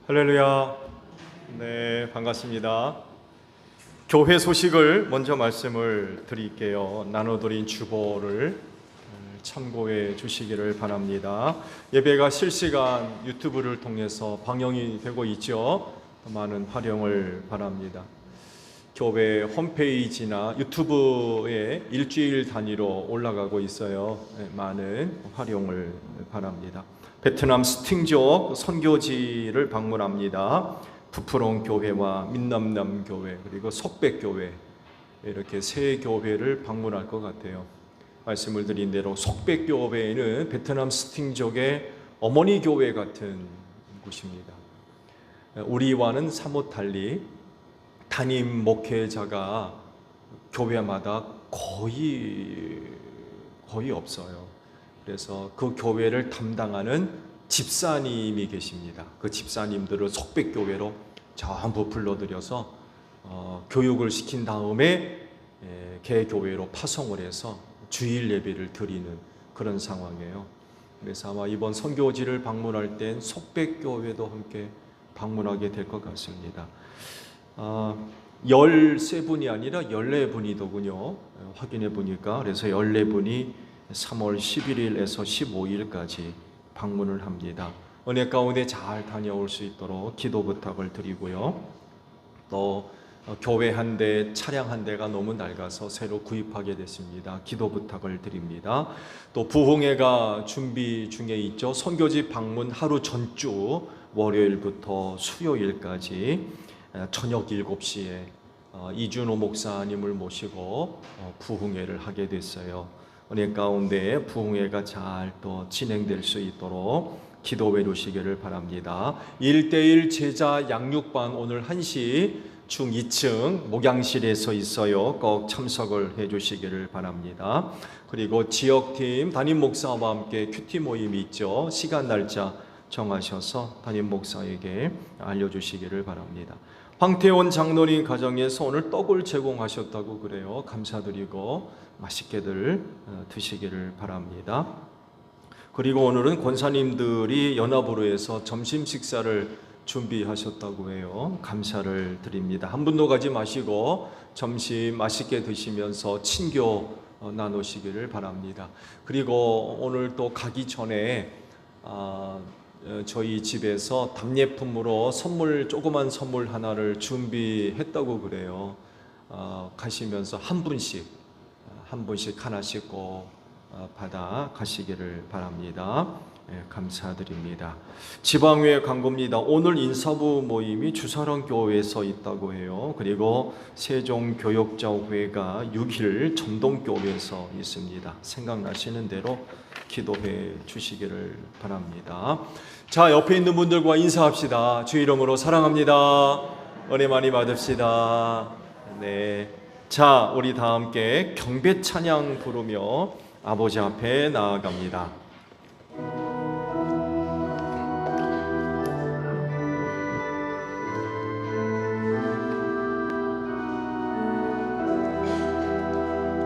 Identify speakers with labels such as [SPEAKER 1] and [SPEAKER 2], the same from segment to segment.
[SPEAKER 1] 할렐루야. 네, 반갑습니다. 교회 소식을 먼저 말씀을 드릴게요. 나눠드린 주보를 참고해 주시기를 바랍니다. 예배가 실시간 유튜브를 통해서 방영이 되고 있죠. 많은 활용을 바랍니다. 교회 홈페이지나 유튜브에 일주일 단위로 올라가고 있어요. 많은 활용을 바랍니다. 베트남 스팅족 선교지를 방문합니다. 부프롱 교회와 민남남 교회 그리고 속백 교회 이렇게 세 교회를 방문할 것 같아요. 말씀을 드린 대로 속백 교회는 베트남 스팅족의 어머니 교회 같은 곳입니다. 우리와는 사뭇 달리 담임 목회자가 교회마다 거의 없어요. 그래서 그 교회를 담당하는 집사님이 계십니다. 그 집사님들을 속백교회로 전부 불러들여서 교육을 시킨 다음에 개교회로 파송을 해서 주일 예배를 드리는 그런 상황이에요. 그래서 아마 이번 선교지를 방문할 땐 속백교회도 함께 방문하게 될 것 같습니다. 13분이 아니라 14분이더군요. 확인해 보니까. 그래서 14분이 3월 11일에서 15일까지 방문을 합니다. 은혜 가운데 잘 다녀올 수 있도록 기도 부탁을 드리고요. 또 교회 한 대, 차량 한 대가 너무 낡아서 새로 구입하게 됐습니다. 기도 부탁을 드립니다. 또 부흥회가 준비 중에 있죠. 선교지 방문 하루 전주 월요일부터 수요일까지 저녁 7시에 이준호 목사님을 모시고 부흥회를 하게 됐어요. 은혜 가운데 부흥회가 잘 또 진행될 수 있도록 기도해 주시기를 바랍니다. 1:1 제자 양육반 오늘 1시 중 2층 목양실에서 있어요. 꼭 참석을 해 주시기를 바랍니다. 그리고 지역팀 담임 목사와 함께 큐티 모임이 있죠. 시간 날짜 정하셔서 담임 목사에게 알려주시기를 바랍니다. 황태원 장로님 가정에서 오늘 떡을 제공하셨다고 그래요. 감사드리고 맛있게들 드시기를 바랍니다. 그리고 오늘은 권사님들이 연합으로 해서 점심 식사를 준비하셨다고 해요. 감사를 드립니다. 한 분도 가지 마시고 점심 맛있게 드시면서 친교 나누시기를 바랍니다. 그리고 오늘 또 가기 전에 저희 집에서 답례품으로 조그만 선물 하나를 준비했다고 그래요. 가시면서 한 분씩 하나씩 꼭 받아 가시기를 바랍니다. 감사드립니다. 지방회 광고입니다. 오늘 인사부 모임이 주사랑교회에서 있다고 해요. 그리고 세종교역자회가 6일 전동교회에서 있습니다. 생각나시는 대로 기도해 주시기를 바랍니다. 자, 옆에 있는 분들과 인사합시다. 주 이름으로 사랑합니다. 은혜 많이 받읍시다. 네. 자, 우리 다 함께 경배 찬양 부르며 아버지 앞에 나아갑니다.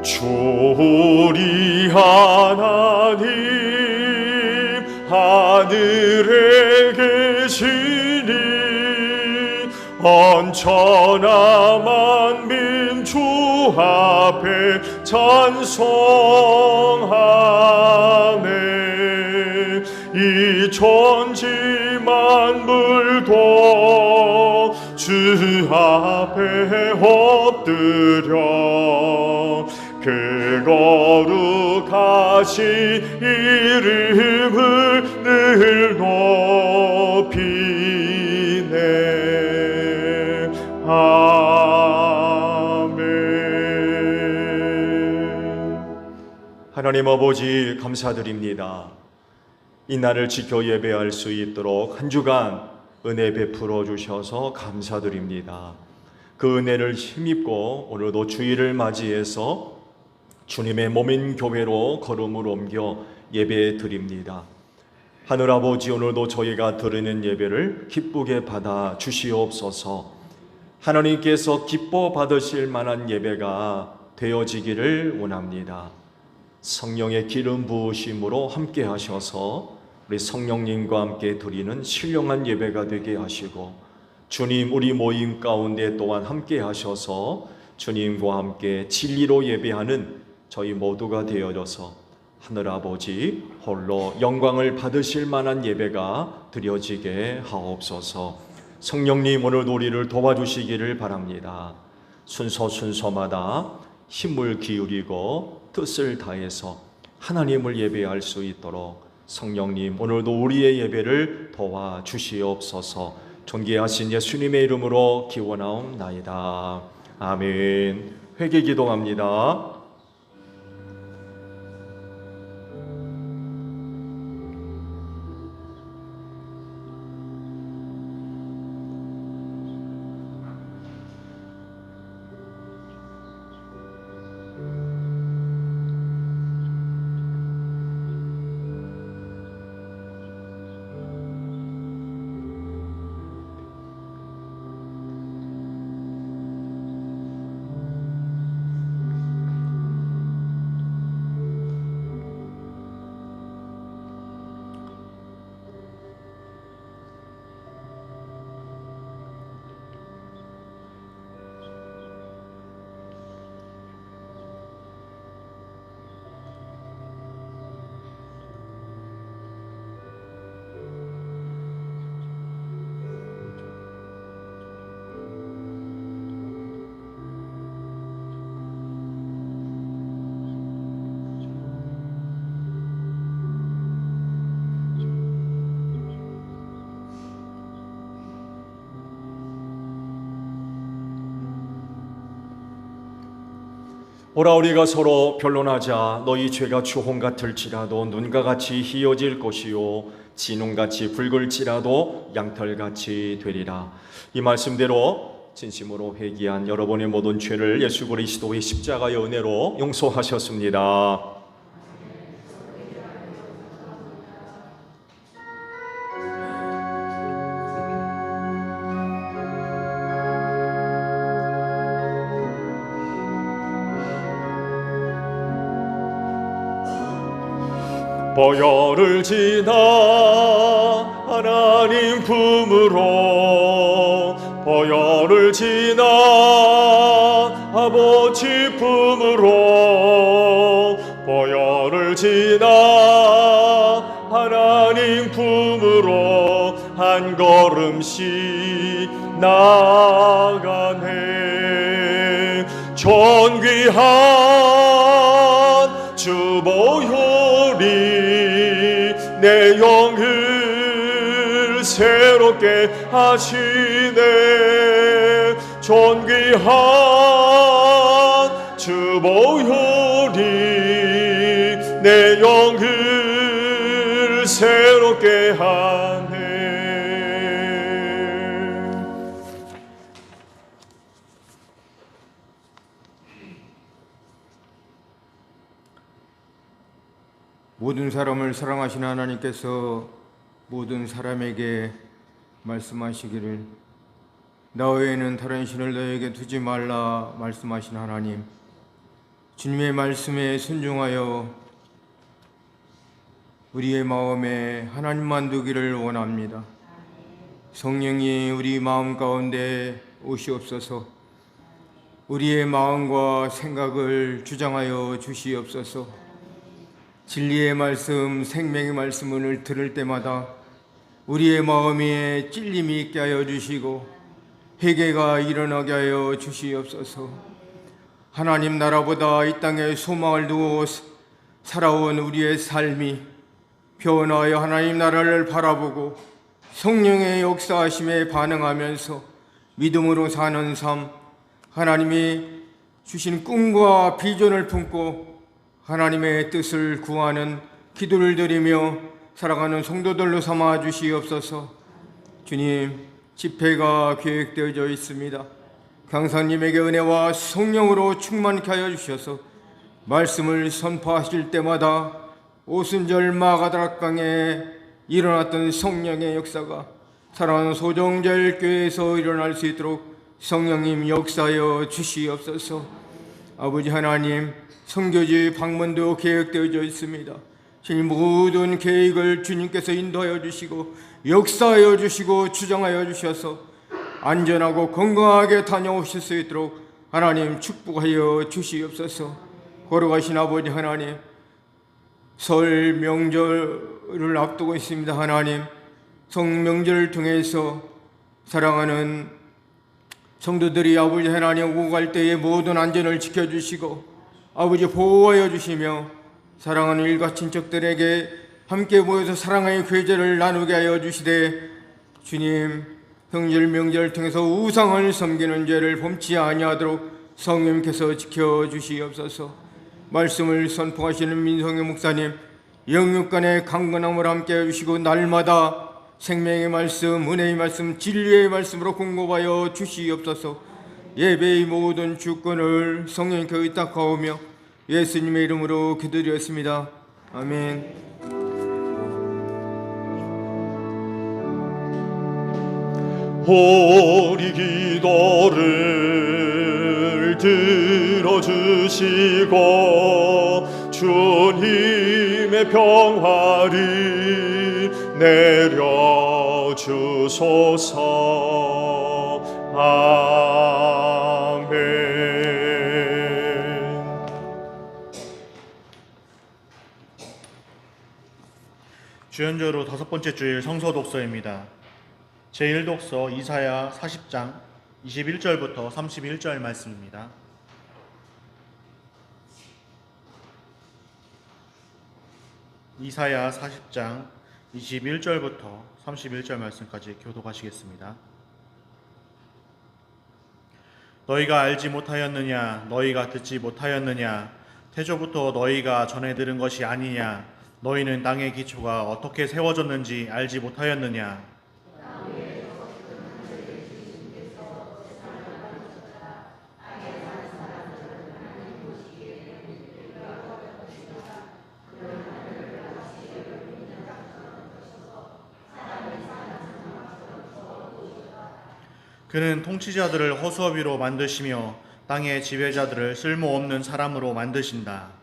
[SPEAKER 1] 주 우리 하나님 하늘에 계시니 언천하 만민 주 앞에 찬송하네. 이 천지 만물도 주 앞에 엎드려 그 거룩하신 이름을 늘 높이네. 아멘. 하나님 아버지 감사드립니다. 이 날을 지켜 예배할 수 있도록 한 주간 은혜 베풀어 주셔서 감사드립니다. 그 은혜를 힘입고 오늘도 주일을 맞이해서 주님의 몸인 교회로 걸음을 옮겨 예배 드립니다. 하늘아버지, 오늘도 저희가 드리는 예배를 기쁘게 받아 주시옵소서. 하나님께서 기뻐 받으실 만한 예배가 되어지기를 원합니다. 성령의 기름 부으심으로 함께 하셔서 우리 성령님과 함께 드리는 신령한 예배가 되게 하시고, 주님 우리 모임 가운데 또한 함께 하셔서 주님과 함께 진리로 예배하는 저희 모두가 되어져서 하늘아버지 홀로 영광을 받으실 만한 예배가 드려지게 하옵소서. 성령님 오늘 우리를 도와주시기를 바랍니다. 순서마다 힘을 기울이고 뜻을 다해서 하나님을 예배할 수 있도록 성령님 오늘도 우리의 예배를 도와주시옵소서. 존귀하신 예수님의 이름으로 기원하옵나이다. 아멘. 회개 기도합니다. 오라 우리가 서로 변론하자. 너희 죄가 주홍 같을지라도 눈과 같이 희어질 것이요 진홍같이 붉을지라도 양털같이 되리라. 이 말씀대로 진심으로 회개한 여러분의 모든 죄를 예수 그리스도의 십자가의 은혜로 용서하셨습니다. 보혈을 지나 하나님 품으로, 보혈을 지나 아버지 품으로, 보혈을 지나 하나님 품으로 한 걸음씩 나가네. 존귀한 주 보혈이 내 영을 새롭게 하시네. 존귀한 주 보혈이 내 영을 새롭게 하네.
[SPEAKER 2] 모든 사람을 사랑하신 하나님께서 모든 사람에게 말씀하시기를 나 외에는 다른 신을 너에게 두지 말라 말씀하신 하나님, 주님의 말씀에 순종하여 우리의 마음에 하나님만 두기를 원합니다. 성령이 우리 마음 가운데 오시옵소서. 우리의 마음과 생각을 주장하여 주시옵소서. 진리의 말씀, 생명의 말씀을 들을 때마다 우리의 마음에 찔림이 있게 하여 주시고 회개가 일어나게 하여 주시옵소서. 하나님 나라보다 이 땅에 소망을 두고 살아온 우리의 삶이 변화하여 하나님 나라를 바라보고 성령의 역사하심에 반응하면서 믿음으로 사는 삶, 하나님이 주신 꿈과 비전을 품고 하나님의 뜻을 구하는 기도를 드리며 살아가는 성도들로 삼아 주시옵소서. 주님, 집회가 계획되어져 있습니다. 강사님에게 은혜와 성령으로 충만케 하여 주셔서 말씀을 선포하실 때마다 오순절 마가다락강에 일어났던 성령의 역사가 사랑하는 소정절 교회에서 일어날 수 있도록 성령님 역사하여 주시옵소서. 아버지 하나님, 선교지 방문도 계획되어져 있습니다. 주님 모든 계획을 주님께서 인도하여 주시고 역사하여 주시고 주장하여 주셔서 안전하고 건강하게 다녀오실 수 있도록 하나님 축복하여 주시옵소서. 걸어가신 아버지 하나님, 설 명절을 앞두고 있습니다. 하나님, 성명절을 통해서 사랑하는 성도들이 아버지 하나님 오고 갈 때에 모든 안전을 지켜주시고 아버지 보호하여 주시며 사랑하는 일가 친척들에게 함께 모여서 사랑의 교제를 나누게 하여 주시되 주님 형절 명절을 통해서 우상을 섬기는 죄를 범치 아니하도록 성령께서 지켜주시옵소서. 말씀을 선포하시는 민성의 목사님 영육간의 강건함을 함께 해주시고 날마다 생명의 말씀, 은혜의 말씀, 진리의 말씀으로 공급하여 주시옵소서. 예배의 모든 주권을 성령께 의탁하오며 예수님의 이름으로 기도드렸습니다. 아멘.
[SPEAKER 1] 우리 기도를 들어주시고 주님의 평화를 내려주소서. 아멘.
[SPEAKER 3] 주연절후 5번째 주일 성서 독서입니다. 제1독서 이사야 40장 21절부터 31절 말씀입니다. 이사야 40장 21절부터 31절 말씀까지 교독하시겠습니다. 너희가 알지 못하였느냐? 너희가 듣지 못하였느냐? 태초부터 너희가 전해 들은 것이 아니냐? 너희는 땅의 기초가 어떻게 세워졌는지 알지 못하였느냐? 그는 통치자들을 허수아비로 만드시며 땅의 지배자들을 쓸모없는 사람으로 만드신다.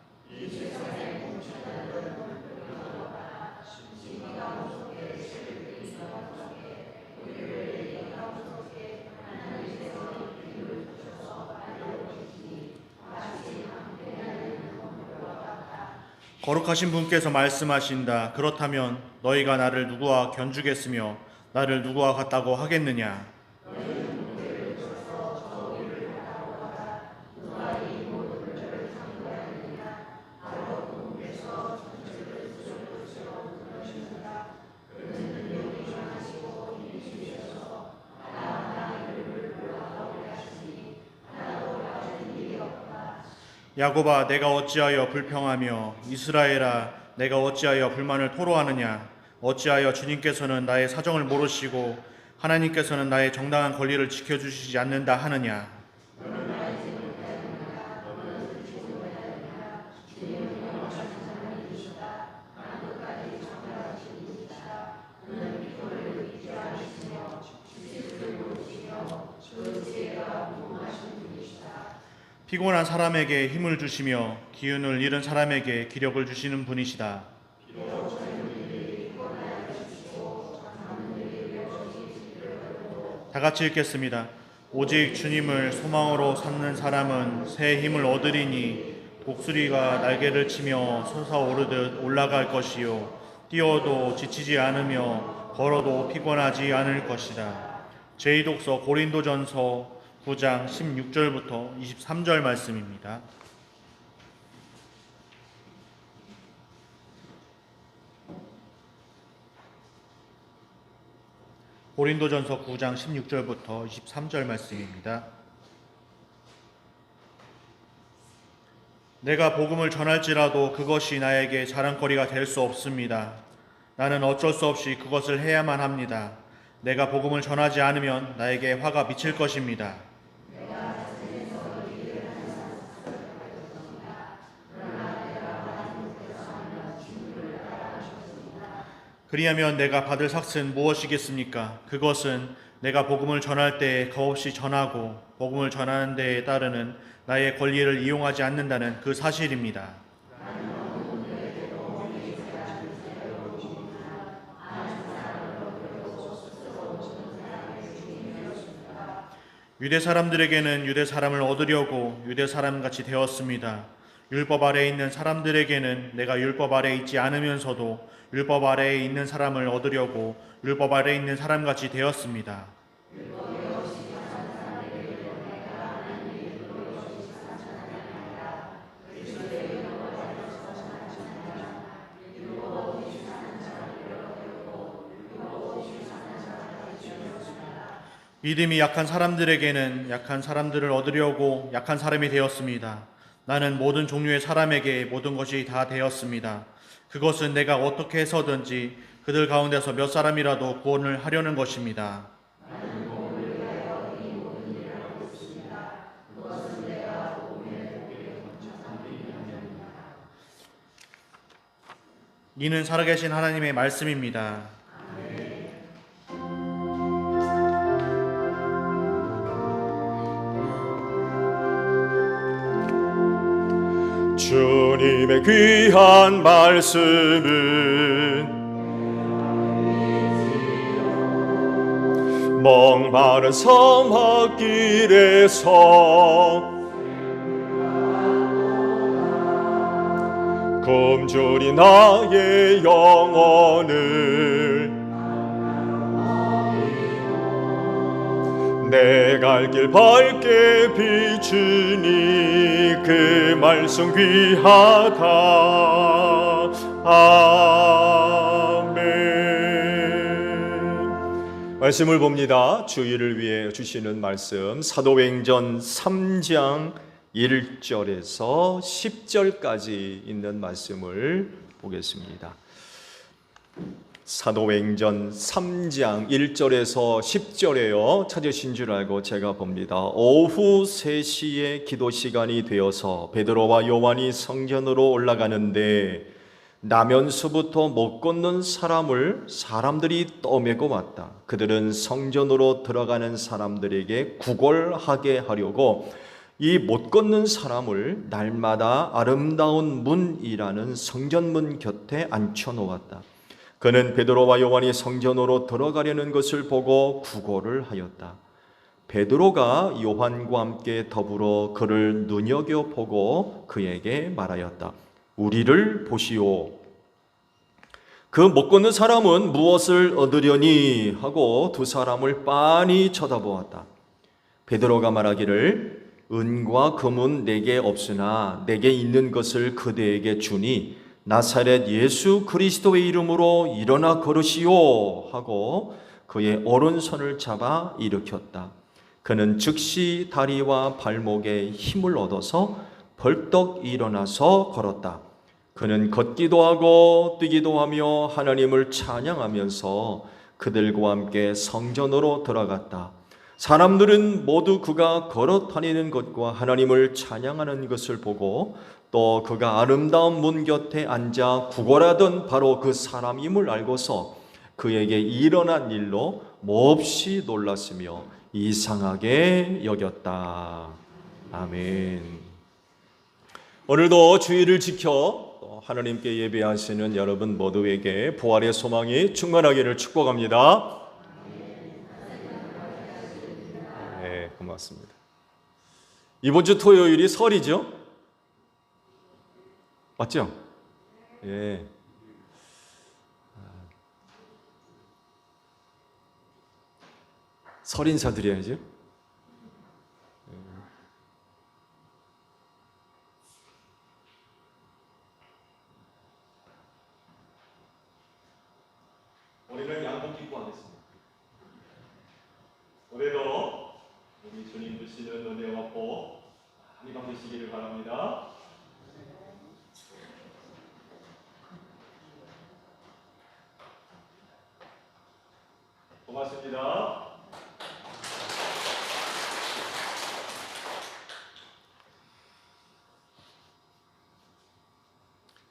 [SPEAKER 3] 거룩하신 분께서 말씀하신다. 그렇다면 너희가 나를 누구와 견주겠으며 나를 누구와 같다고 하겠느냐? 야곱아, 내가 어찌하여 불평하며 이스라엘아, 내가 어찌하여 불만을 토로하느냐? 어찌하여 주님께서는 나의 사정을 모르시고 하나님께서는 나의 정당한 권리를 지켜주시지 않는다 하느냐? 피곤한 사람에게 힘을 주시며 기운을 잃은 사람에게 기력을 주시는 분이시다. 다 같이 읽겠습니다. 오직 주님을 소망으로 삼는 사람은 새 힘을 얻으리니 독수리가 날개를 치며 솟아오르듯 올라갈 것이요 뛰어도 지치지 않으며 걸어도 피곤하지 않을 것이다. 제2독서 고린도전서 9장 16절부터 23절 말씀입니다. 고린도전서 9장 16절부터 23절 말씀입니다. 내가 복음을 전할지라도 그것이 나에게 자랑거리가 될 수 없습니다. 나는 어쩔 수 없이 그것을 해야만 합니다. 내가 복음을 전하지 않으면 나에게 화가 미칠 것입니다. 그리하면 내가 받을 삭은 무엇이겠습니까? 그것은 내가 복음을 전할 때 겁없이 전하고 복음을 전하는 데에 따르는 나의 권리를 이용하지 않는다는 그 사실입니다. 유대 사람들에게는 유대 사람을 얻으려고 유대 사람같이 되었습니다. 율법 아래에 있는 사람들에게는 내가 율법 아래에 있지 않으면서도 율법 아래에 있는 사람을 얻으려고 율법 아래에 있는 사람같이 되었습니다. 믿음이 약한 사람들에게는 약한 사람들을 얻으려고 약한 사람이 되었습니다. 나는 모든 종류의 사람에게 모든 것이 다 되었습니다. 그것은 내가 어떻게 해서든지 그들 가운데서 몇 사람이라도 구원을 하려는 것입니다. 이는 살아계신 하나님의 말씀입니다.
[SPEAKER 1] 주님의 귀한 말씀은 멍마른 사막길에서 굶주린 나의 영혼을 내 갈 길 밝게 비추니 그 말씀 귀하다. 아멘. 말씀을 봅니다. 주의를 위해 주시는 말씀 사도행전 3장 1절에서 10절까지 있는 말씀을 보겠습니다. 사도행전 3장 1절에서 10절에요. 찾으신 줄 알고 제가 봅니다. 오후 3시에 기도 시간이 되어서 베드로와 요한이 성전으로 올라가는데 나면서부터 못 걷는 사람을 사람들이 떠매고 왔다. 그들은 성전으로 들어가는 사람들에게 구걸하게 하려고 이 못 걷는 사람을 날마다 아름다운 문이라는 성전문 곁에 앉혀놓았다. 그는 베드로와 요한이 성전으로 들어가려는 것을 보고 구걸을 하였다. 베드로가 요한과 함께 더불어 그를 눈여겨보고 그에게 말하였다. 우리를 보시오. 그 못 걷는 사람은 무엇을 얻으려니 하고 두 사람을 빤히 쳐다보았다. 베드로가 말하기를 은과 금은 내게 없으나 내게 있는 것을 그대에게 주니 나사렛 예수 그리스도의 이름으로 일어나 걸으시오 하고 그의 오른손을 잡아 일으켰다. 그는 즉시 다리와 발목에 힘을 얻어서 벌떡 일어나서 걸었다. 그는 걷기도 하고 뛰기도 하며 하나님을 찬양하면서 그들과 함께 성전으로 들어갔다. 사람들은 모두 그가 걸어 다니는 것과 하나님을 찬양하는 것을 보고 또 그가 아름다운 문 곁에 앉아 구걸하던 바로 그 사람임을 알고서 그에게 일어난 일로 몹시 놀랐으며 이상하게 여겼다. 아멘. 오늘도 주의를 지켜 하나님께 예배하시는 여러분 모두에게 부활의 소망이 충만하기를 축복합니다. 네, 고맙습니다. 이번 주 토요일이 설이죠? 맞죠? 예. 설 인사 드려야죠. 우리는 양복 입고 하겠습니다. 올해도 우리 주님 주시는 은혜와 복 많이 받으시기를 바랍니다. 고맙습니다.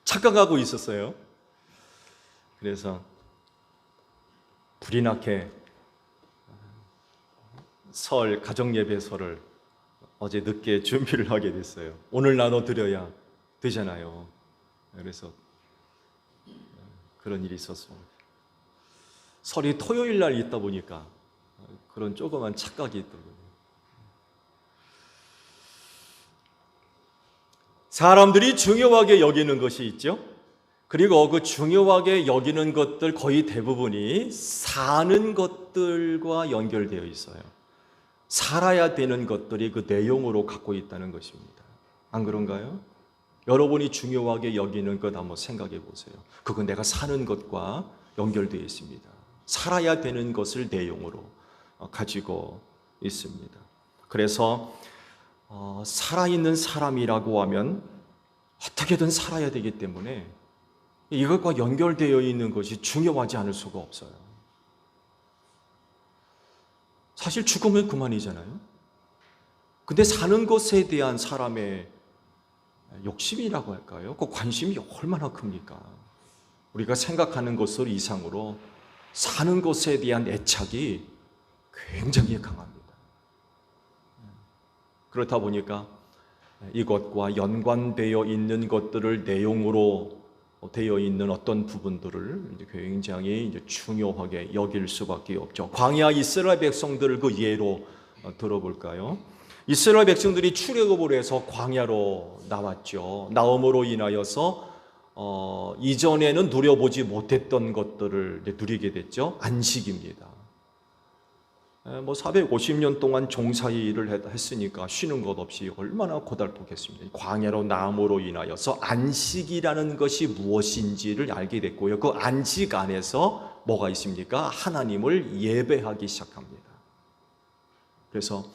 [SPEAKER 1] 착각하고 있었어요. 그래서 불이 나게 설 가정예배서를 어제 늦게 준비를 하게 됐어요. 오늘 나눠드려야 되잖아요. 그래서 그런 일이 있었습니다. 설이 토요일 날 있다 보니까 그런 조그만 착각이 있더라고요. 사람들이 중요하게 여기는 것이 있죠. 그리고 그 중요하게 여기는 것들 거의 대부분이 사는 것들과 연결되어 있어요. 살아야 되는 것들이 그 내용으로 갖고 있다는 것입니다. 안 그런가요? 여러분이 중요하게 여기는 것 한번 생각해 보세요. 그건 내가 사는 것과 연결되어 있습니다. 살아야 되는 것을 내용으로 가지고 있습니다. 그래서 살아있는 사람이라고 하면 어떻게든 살아야 되기 때문에 이것과 연결되어 있는 것이 중요하지 않을 수가 없어요. 사실 죽으면 그만이잖아요. 근데 사는 것에 대한 사람의 욕심이라고 할까요? 그 관심이 얼마나 큽니까? 우리가 생각하는 것을 이상으로 사는 것에 대한 애착이 굉장히 강합니다. 그렇다 보니까 이것과 연관되어 있는 것들을 내용으로 되어 있는 어떤 부분들을 굉장히 중요하게 여길 수밖에 없죠. 광야 이스라엘 백성들을 그 예로 들어볼까요? 이스라엘 백성들이 출애굽을 해서 광야로 나왔죠. 나옴으로 인하여서 이전에는 누려보지 못했던 것들을 누리게 됐죠. 안식입니다. 450년 동안 종사일을 했으니까 쉬는 것 없이 얼마나 고달프겠습니까? 광야로 나옴으로 인하여서 안식이라는 것이 무엇인지를 알게 됐고요. 그 안식 안에서 뭐가 있습니까? 하나님을 예배하기 시작합니다. 그래서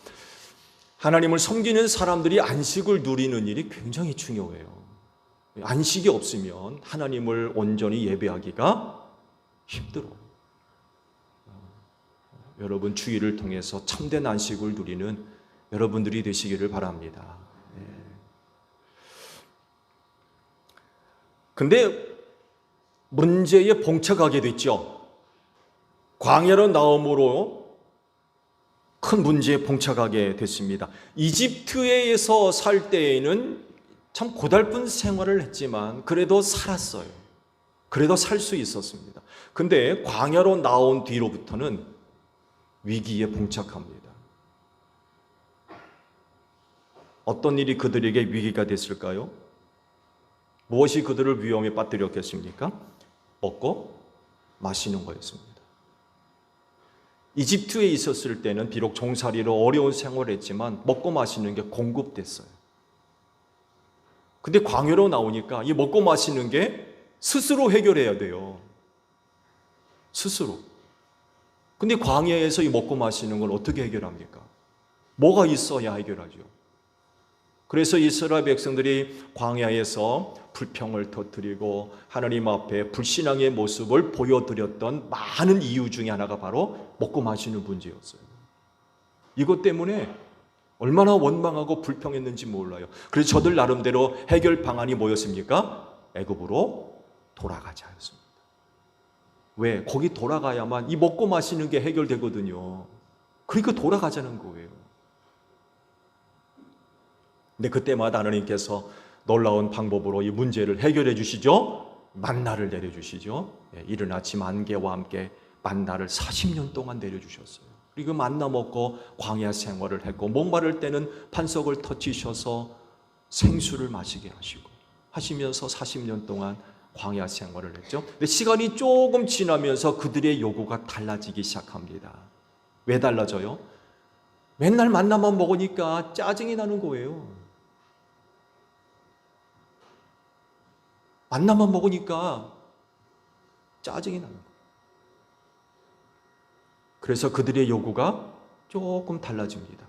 [SPEAKER 1] 하나님을 섬기는 사람들이 안식을 누리는 일이 굉장히 중요해요. 안식이 없으면 하나님을 온전히 예배하기가 힘들어요. 여러분 주일을 통해서 참된 안식을 누리는 여러분들이 되시기를 바랍니다. 근데 문제에 봉착하게 됐죠. 광야로 나옴으로 큰 문제에 봉착하게 됐습니다. 이집트에서 살 때에는 참 고달픈 생활을 했지만 그래도 살았어요. 그래도 살 수 있었습니다. 근데 광야로 나온 뒤로부터는 위기에 봉착합니다. 어떤 일이 그들에게 위기가 됐을까요? 무엇이 그들을 위험에 빠뜨렸겠습니까? 먹고 마시는 거였습니다. 이집트에 있었을 때는 비록 종살이로 어려운 생활을 했지만 먹고 마시는 게 공급됐어요. 근데 광야로 나오니까 이 먹고 마시는 게 스스로 해결해야 돼요. 스스로. 근데 광야에서 이 먹고 마시는 걸 어떻게 해결합니까? 뭐가 있어야 해결하죠. 그래서 이스라엘 백성들이 광야에서 불평을 터뜨리고 하나님 앞에 불신앙의 모습을 보여드렸던 많은 이유 중에 하나가 바로 먹고 마시는 문제였어요. 이것 때문에 얼마나 원망하고 불평했는지 몰라요. 그래서 저들 나름대로 해결 방안이 뭐였습니까? 애굽으로 돌아가자였습니다. 왜? 거기 돌아가야만 이 먹고 마시는 게 해결되거든요. 그러니까 돌아가자는 거예요. 근데 그때마다 하나님께서 놀라운 방법으로 이 문제를 해결해 주시죠. 만나를 내려주시죠. 이른 아침 안개와 함께 만나를 40년 동안 내려주셨어요. 그리고 만나 먹고 광야 생활을 했고 목마를 때는 반석을 터치셔서 생수를 마시게 하시면서 40년 동안 광야 생활을 했죠. 근데 시간이 조금 지나면서 그들의 요구가 달라지기 시작합니다. 왜 달라져요? 맨날 만나만 먹으니까 짜증이 나는 거예요. 만나만 먹으니까 짜증이 나는 거예요. 그래서 그들의 요구가 조금 달라집니다.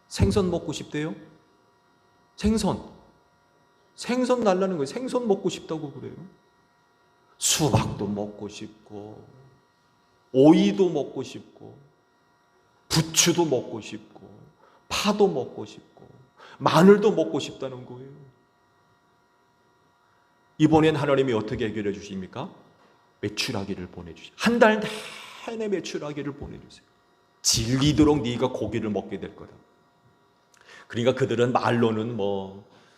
[SPEAKER 1] 생선 먹고 싶대요? 생선 달라는 거예요. 생선 먹고 싶다고 그래요. 수박도 먹고 싶고 오이도 먹고 싶고 부추도 먹고 싶고 파도 먹고 싶고 마늘도 먹고 싶다는 거예요. 이번엔 하나님이 어떻게 해결해 주십니까? 메추라기를 보내주세요. 한 달 내내 메추라기를 보내주세요. 질리도록 네가 고기를 먹게 될 거다. 그러니까 그들은 말로는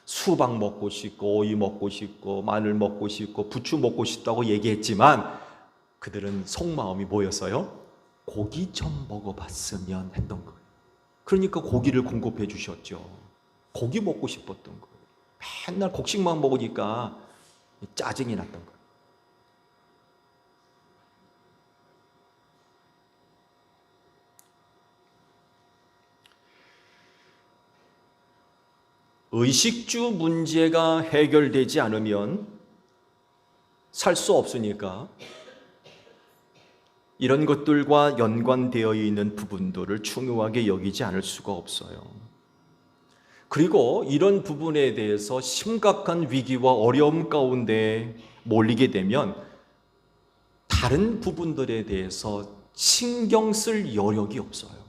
[SPEAKER 1] 수박 먹고 싶고 오이 먹고 싶고 마늘 먹고 싶고 부추 먹고 싶다고 얘기했지만 그들은 속마음이 뭐였어요? 고기 좀 먹어봤으면 했던 거예요. 그러니까 고기를 공급해 주셨죠. 고기 먹고 싶었던 거예요. 맨날 곡식만 먹으니까 짜증이 났던 거예요. 의식주 문제가 해결되지 않으면 살 수 없으니까 이런 것들과 연관되어 있는 부분들을 중요하게 여기지 않을 수가 없어요. 그리고 이런 부분에 대해서 심각한 위기와 어려움 가운데 몰리게 되면 다른 부분들에 대해서 신경 쓸 여력이 없어요.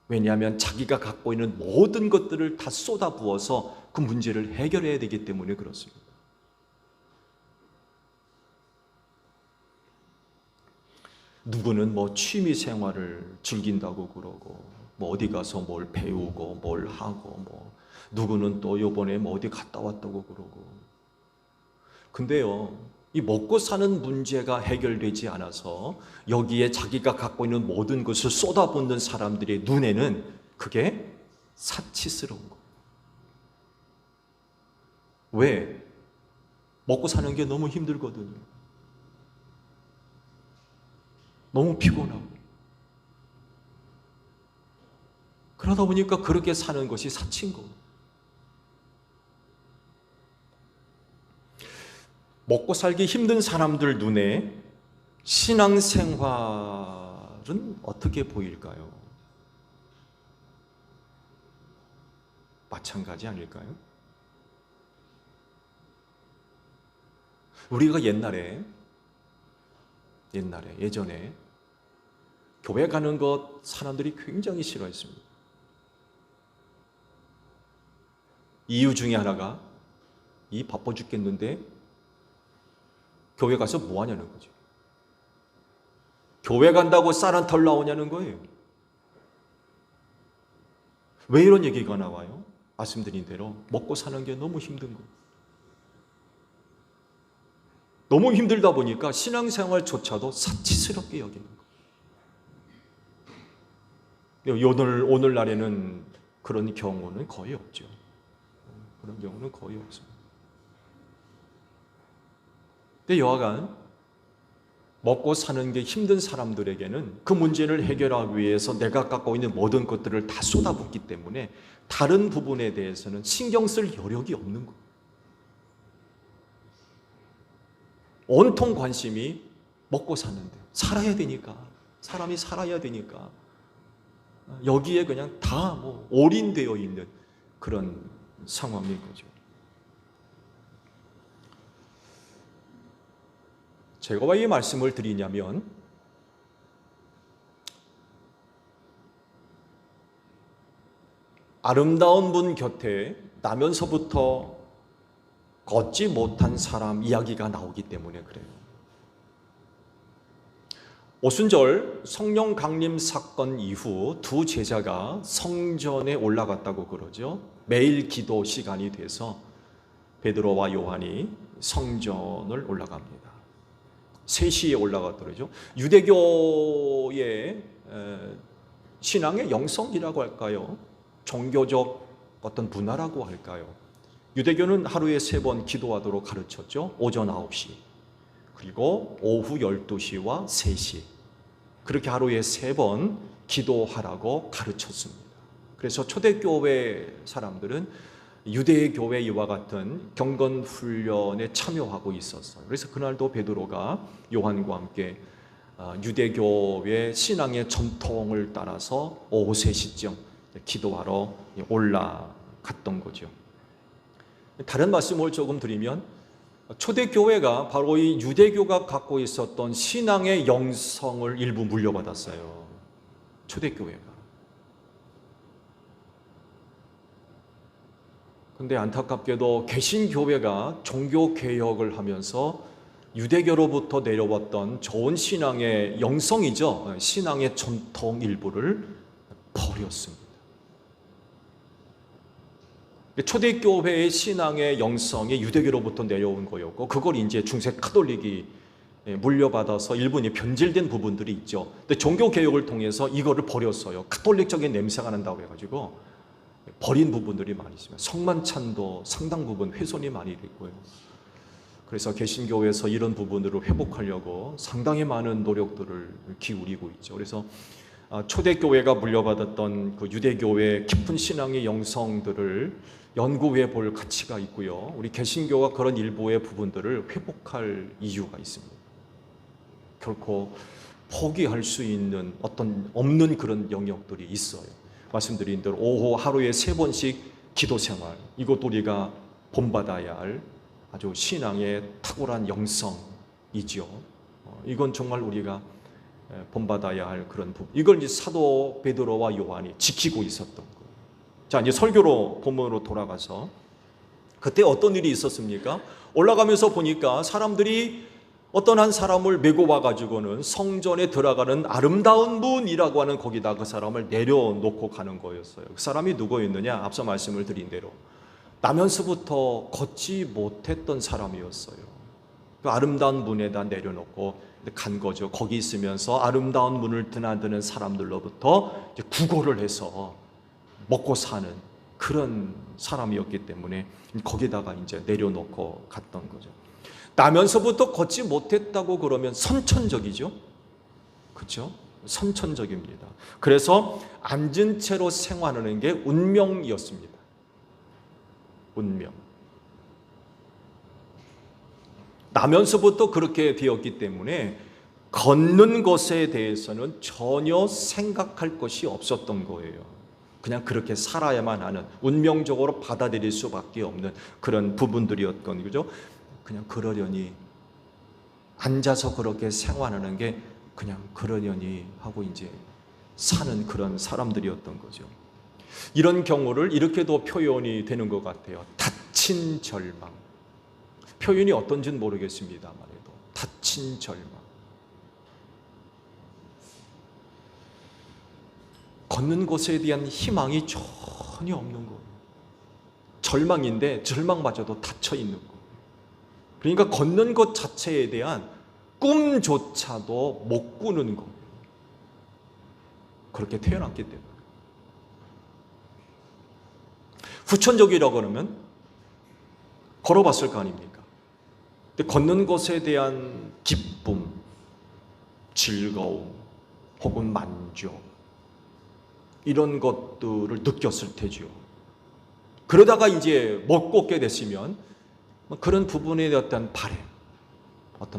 [SPEAKER 1] 왜냐하면 자기가 갖고 있는 모든 것들을 다 쏟아부어서 그 문제를 해결해야 되기 때문에 그렇습니다. 누구는 뭐 취미 생활을 즐긴다고 그러고, 뭐 어디 가서 뭘 배우고 뭘 하고, 뭐 누구는 또 요번에 뭐 어디 갔다 왔다고 그러고. 근데요, 이 먹고 사는 문제가 해결되지 않아서 여기에 자기가 갖고 있는 모든 것을 쏟아붓는 사람들의 눈에는 그게 사치스러운 거예요. 왜? 먹고 사는 게 너무 힘들거든요. 너무 피곤하고. 그러다 보니까 그렇게 사는 것이 사치인 거예요. 먹고 살기 힘든 사람들 눈에 신앙생활은 어떻게 보일까요? 마찬가지 아닐까요? 우리가 예전에 교회 가는 것 사람들이 굉장히 싫어했습니다. 이유 중에 하나가 이 바빠 죽겠는데 교회 가서 뭐 하냐는 거죠. 교회 간다고 쌀 한 털 나오냐는 거예요. 왜 이런 얘기가 나와요? 말씀드린 대로 먹고 사는 게 너무 힘든 거예요. 너무 힘들다 보니까 신앙생활조차도 사치스럽게 여기는 거예요. 오늘날에는 그런 경우는 거의 없죠. 그런 경우는 거의 없습니다. 근데 여하간 먹고 사는 게 힘든 사람들에게는 그 문제를 해결하기 위해서 내가 갖고 있는 모든 것들을 다 쏟아붓기 때문에 다른 부분에 대해서는 신경 쓸 여력이 없는 거예요. 온통 관심이 먹고 사는데, 살아야 되니까, 사람이 살아야 되니까 여기에 그냥 다 뭐 올인되어 있는 그런 상황인 거죠. 제가 왜 이 말씀을 드리냐면, 아름다운 분 곁에 나면서부터 걷지 못한 사람 이야기가 나오기 때문에 그래요. 오순절 성령 강림 사건 이후 두 제자가 성전에 올라갔다고 그러죠. 매일 기도 시간이 돼서 베드로와 요한이 성전을 올라갑니다. 3시에 올라갔더라죠. 유대교의 신앙의 영성이라고 할까요? 종교적 어떤 문화라고 할까요? 유대교는 하루에 3번 기도하도록 가르쳤죠. 오전 9시, 그리고 오후 12시와 3시. 그렇게 하루에 3번 기도하라고 가르쳤습니다. 그래서 초대교회 사람들은 유대교회 이와 같은 경건훈련에 참여하고 있었어요. 그래서 그날도 베드로가 요한과 함께 유대교의 신앙의 전통을 따라서 오후 3시쯤 기도하러 올라갔던 거죠. 다른 말씀을 조금 드리면, 초대교회가 바로 이 유대교가 갖고 있었던 신앙의 영성을 일부 물려받았어요. 초대교회가. 근데 안타깝게도 개신교회가 종교개혁을 하면서 유대교로부터 내려왔던 좋은 신앙의 영성이죠. 신앙의 전통 일부를 버렸습니다. 초대교회의 신앙의 영성이 유대교로부터 내려온 거였고, 그걸 이제 중세 카톨릭이 물려받아서 일본이 변질된 부분들이 있죠. 근데 종교개혁을 통해서 이거를 버렸어요. 카톨릭적인 냄새가 난다고 해가지고 버린 부분들이 많이 있습니다. 성만찬도 상당 부분 훼손이 많이 됐고요. 그래서 개신교에서 이런 부분들을 회복하려고 상당히 많은 노력들을 기울이고 있죠. 그래서 초대교회가 물려받았던 그 유대교회의 깊은 신앙의 영성들을 연구해 볼 가치가 있고요. 우리 개신교가 그런 일부의 부분들을 회복할 이유가 있습니다. 결코 포기할 수 있는 어떤 없는 그런 영역들이 있어요. 말씀드린 대로 오후 하루에 3번씩 기도 생활, 이것도 우리가 본받아야 할 아주 신앙의 탁월한 영성이죠. 이건 정말 우리가 본받아야 할 그런 부분. 이걸 이제 사도 베드로와 요한이 지키고 있었던 거예요. 자, 이제 설교로 본문으로 돌아가서 그때 어떤 일이 있었습니까? 올라가면서 보니까 사람들이 어떤 한 사람을 메고 와가지고는 성전에 들어가는 아름다운 문이라고 하는 거기다 그 사람을 내려놓고 가는 거였어요. 그 사람이 누구였느냐? 앞서 말씀을 드린 대로 나면서부터 걷지 못했던 사람이었어요. 그 아름다운 문에다 내려놓고 간 거죠. 거기 있으면서 아름다운 문을 드나드는 사람들로부터 이제 구걸을 해서 먹고 사는 그런 사람이었기 때문에 거기다가 이제 내려놓고 갔던 거죠. 나면서부터 걷지 못했다고 그러면 선천적이죠. 그렇죠? 선천적입니다. 그래서 앉은 채로 생활하는 게 운명이었습니다. 운명. 나면서부터 그렇게 되었기 때문에 걷는 것에 대해서는 전혀 생각할 것이 없었던 거예요. 그냥 그렇게 살아야만 하는, 운명적으로 받아들일 수밖에 없는 그런 부분들이었던 거죠. 그냥 그러려니 앉아서 그렇게 생활하는 게 그냥 그러려니 하고 이제 사는 그런 사람들이었던 거죠. 이런 경우를 이렇게도 표현이 되는 것 같아요. 다친 절망. 표현이 어떤지는 모르겠습니다만 해도 다친 절망. 걷는 것에 대한 희망이 전혀 없는 거예요. 절망인데 절망마저도 닫혀 있는 거예요. 그러니까 걷는 것 자체에 대한 꿈조차도 못 꾸는 거예요. 그렇게 태어났기 때문에. 후천적이라고 그러면 걸어봤을 거 아닙니까? 근데 걷는 것에 대한 기쁨, 즐거움, 혹은 만족, 이런 것들을 느꼈을 테죠. 그러다가 이제 못 걷게 됐으면 그런 부분에 어떤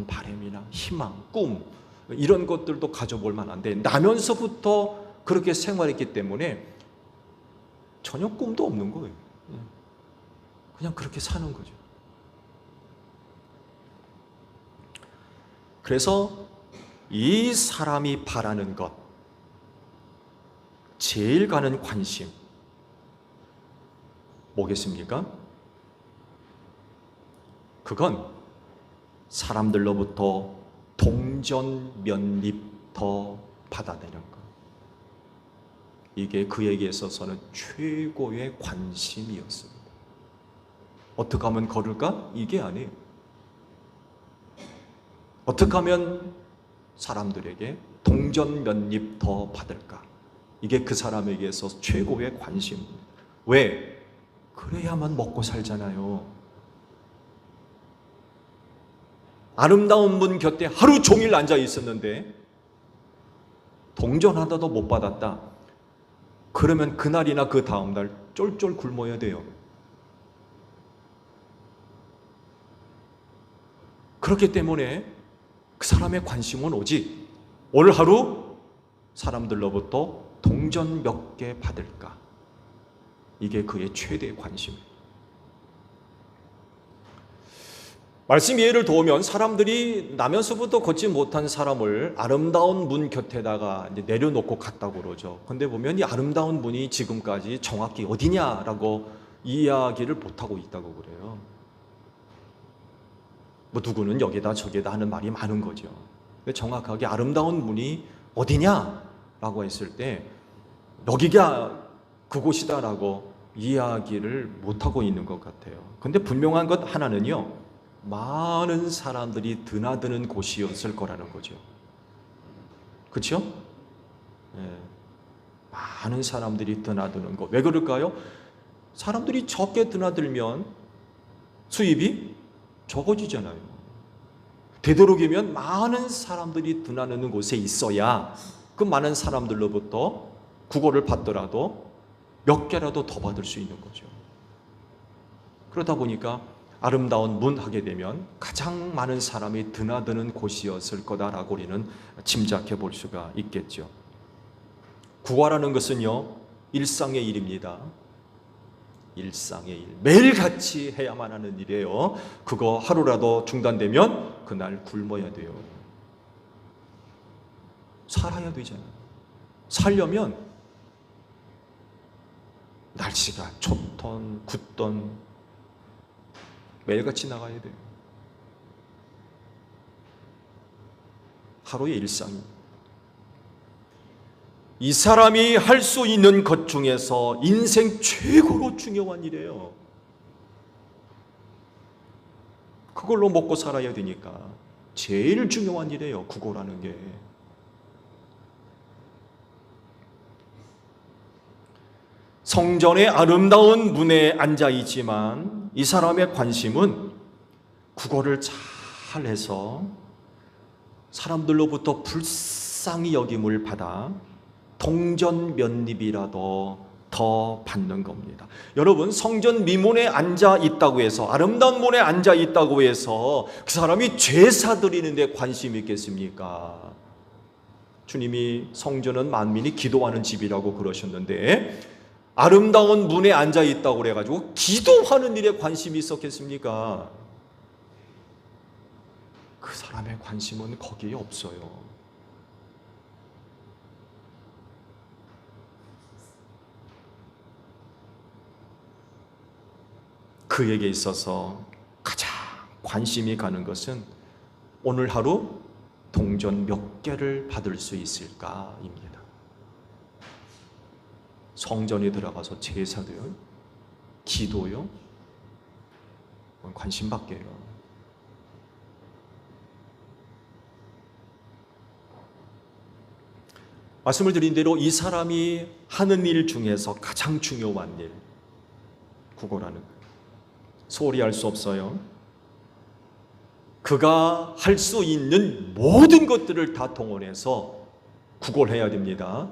[SPEAKER 1] 바람이나 희망, 꿈, 이런 것들도 가져볼 만한데 나면서부터 그렇게 생활했기 때문에 전혀 꿈도 없는 거예요. 그냥 그렇게 사는 거죠. 그래서 이 사람이 바라는 것, 제일 가는 관심 뭐겠습니까? 그건 사람들로부터 동전 몇 입 더 받아내는 것. 이게 그에게 있어서는 최고의 관심이었습니다. 어떻게 하면 걸을까? 이게 아니에요. 어떻게 하면 사람들에게 동전 몇 입 더 받을까? 이게 그 사람에게 있어서 최고의 관심입니다. 왜? 그래야만 먹고 살잖아요. 아름다운 문 곁에 하루 종일 앉아 있었는데 동전 하나도 못 받았다. 그러면 그날이나 그 다음날 쫄쫄 굶어야 돼요. 그렇기 때문에 그 사람의 관심은 오직 오늘 하루 사람들로부터 동전 몇 개 받을까? 이게 그의 최대의 관심입니다. 말씀 예를 도우면 사람들이 나면서부터 걷지 못한 사람을 아름다운 문 곁에다가 이제 내려놓고 갔다고 그러죠. 근데 보면 이 아름다운 문이 지금까지 정확히 어디냐라고 이야기를 못하고 있다고 그래요. 뭐 누구는 여기다 저기다 하는 말이 많은 거죠. 근데 정확하게 아름다운 문이 어디냐라고 했을 때 여기가 그곳이다라고 이야기를 못하고 있는 것 같아요. 근데 분명한 것 하나는요, 많은 사람들이 드나드는 곳이었을 거라는 거죠. 그렇죠? 예. 많은 사람들이 드나드는 것. 왜 그럴까요? 사람들이 적게 드나들면 수입이 적어지잖아요. 되도록이면 많은 사람들이 드나드는 곳에 있어야 그 많은 사람들로부터 구걸을 받더라도 몇 개라도 더 받을 수 있는 거죠. 그러다 보니까 아름다운 문 하게 되면 가장 많은 사람이 드나드는 곳이었을 거다라고 우리는 짐작해 볼 수가 있겠죠. 구걸하는 것은요, 일상의 일입니다. 일상의 일. 매일같이 해야만 하는 일이에요. 그거 하루라도 중단되면 그날 굶어야 돼요. 살아야 되잖아요. 살려면 날씨가 춥던 굿던 매일같이 나가야 돼요. 하루의 일상이. 이 사람이 할 수 있는 것 중에서 인생 최고로 중요한 일이에요. 그걸로 먹고 살아야 되니까 제일 중요한 일이에요. 구걸하는 게. 성전의 아름다운 문에 앉아 있지만 이 사람의 관심은 구걸을 잘해서 사람들로부터 불쌍히 여김을 받아 동전 몇 립이라도 더 받는 겁니다. 여러분, 성전 미문에 앉아 있다고 해서, 아름다운 문에 앉아 있다고 해서 그 사람이 제사 드리는 데 관심이 있겠습니까? 주님이 성전은 만민이 기도하는 집이라고 그러셨는데 아름다운 문에 앉아 있다고 그래가지고 기도하는 일에 관심이 있었겠습니까? 그 사람의 관심은 거기에 없어요. 그에게 있어서 가장 관심이 가는 것은 오늘 하루 동전 몇 개를 받을 수 있을까입니다. 성전에 들어가서 제사도요, 기도요, 관심 밖에요. 말씀을 드린 대로 이 사람이 하는 일 중에서 가장 중요한 일, 구걸하는 거예요. 소홀히 할 수 없어요. 그가 할 수 있는 모든 것들을 다 동원해서 구걸해야 됩니다.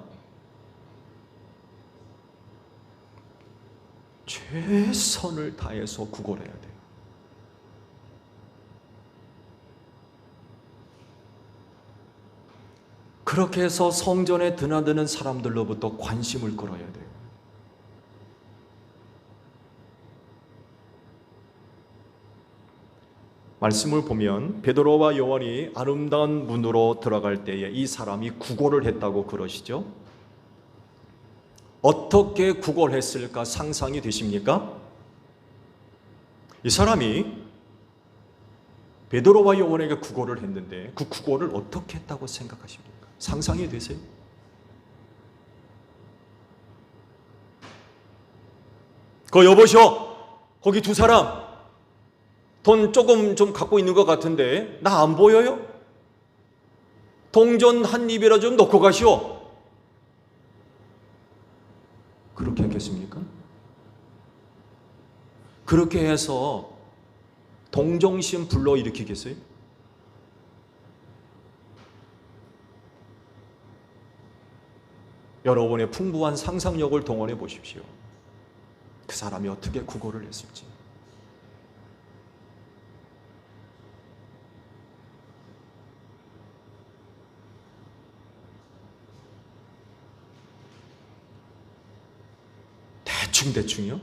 [SPEAKER 1] 최선을 다해서 구걸해야 돼요. 그렇게 해서 성전에 드나드는 사람들로부터 관심을 끌어야 돼요. 말씀을 보면 베드로와 요한이 아름다운 문으로 들어갈 때에 이 사람이 구걸을 했다고 그러시죠. 어떻게 구걸했을까 상상이 되십니까? 이 사람이 베드로와 요한에게 구걸을 했는데 그 구걸을 어떻게 했다고 생각하십니까? 상상이 되세요? 그 여보시오, 거기 두 사람 돈 조금 좀 갖고 있는 것 같은데 나 안 보여요? 동전 한 입이라 좀 넣고 가시오. 그렇게 했겠습니까? 그렇게 해서 동정심 불러일으키겠어요? 여러분의 풍부한 상상력을 동원해 보십시오. 그 사람이 어떻게 구걸을 했을지. 대충대충이요?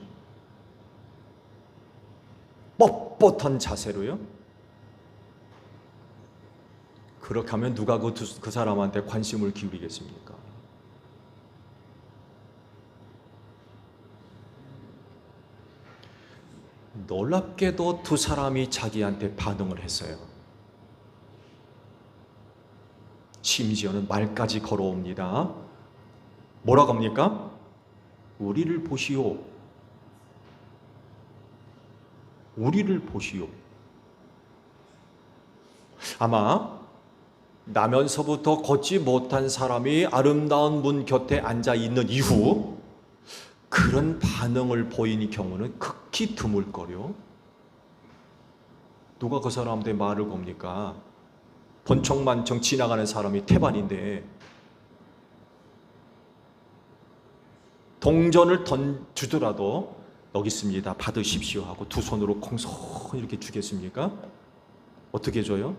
[SPEAKER 1] 뻣뻣한 자세로요? 그렇게 하면 누가 그 사람한테 관심을 기울이겠습니까? 놀랍게도 두 사람이 자기한테 반응을 했어요. 심지어는 말까지 걸어옵니다. 뭐라고 합니까? 우리를 보시오. 우리를 보시오. 아마 나면서부터 걷지 못한 사람이 아름다운 문 곁에 앉아 있는 이후 그런 반응을 보이는 경우는 극히 드물거려. 누가 그 사람한테 말을 겁니까? 번쩍만쩍 지나가는 사람이 태반인데 동전을 던주더라도 여기 있습니다, 받으십시오 하고 두 손으로 공손히 이렇게 주겠습니까? 어떻게 줘요?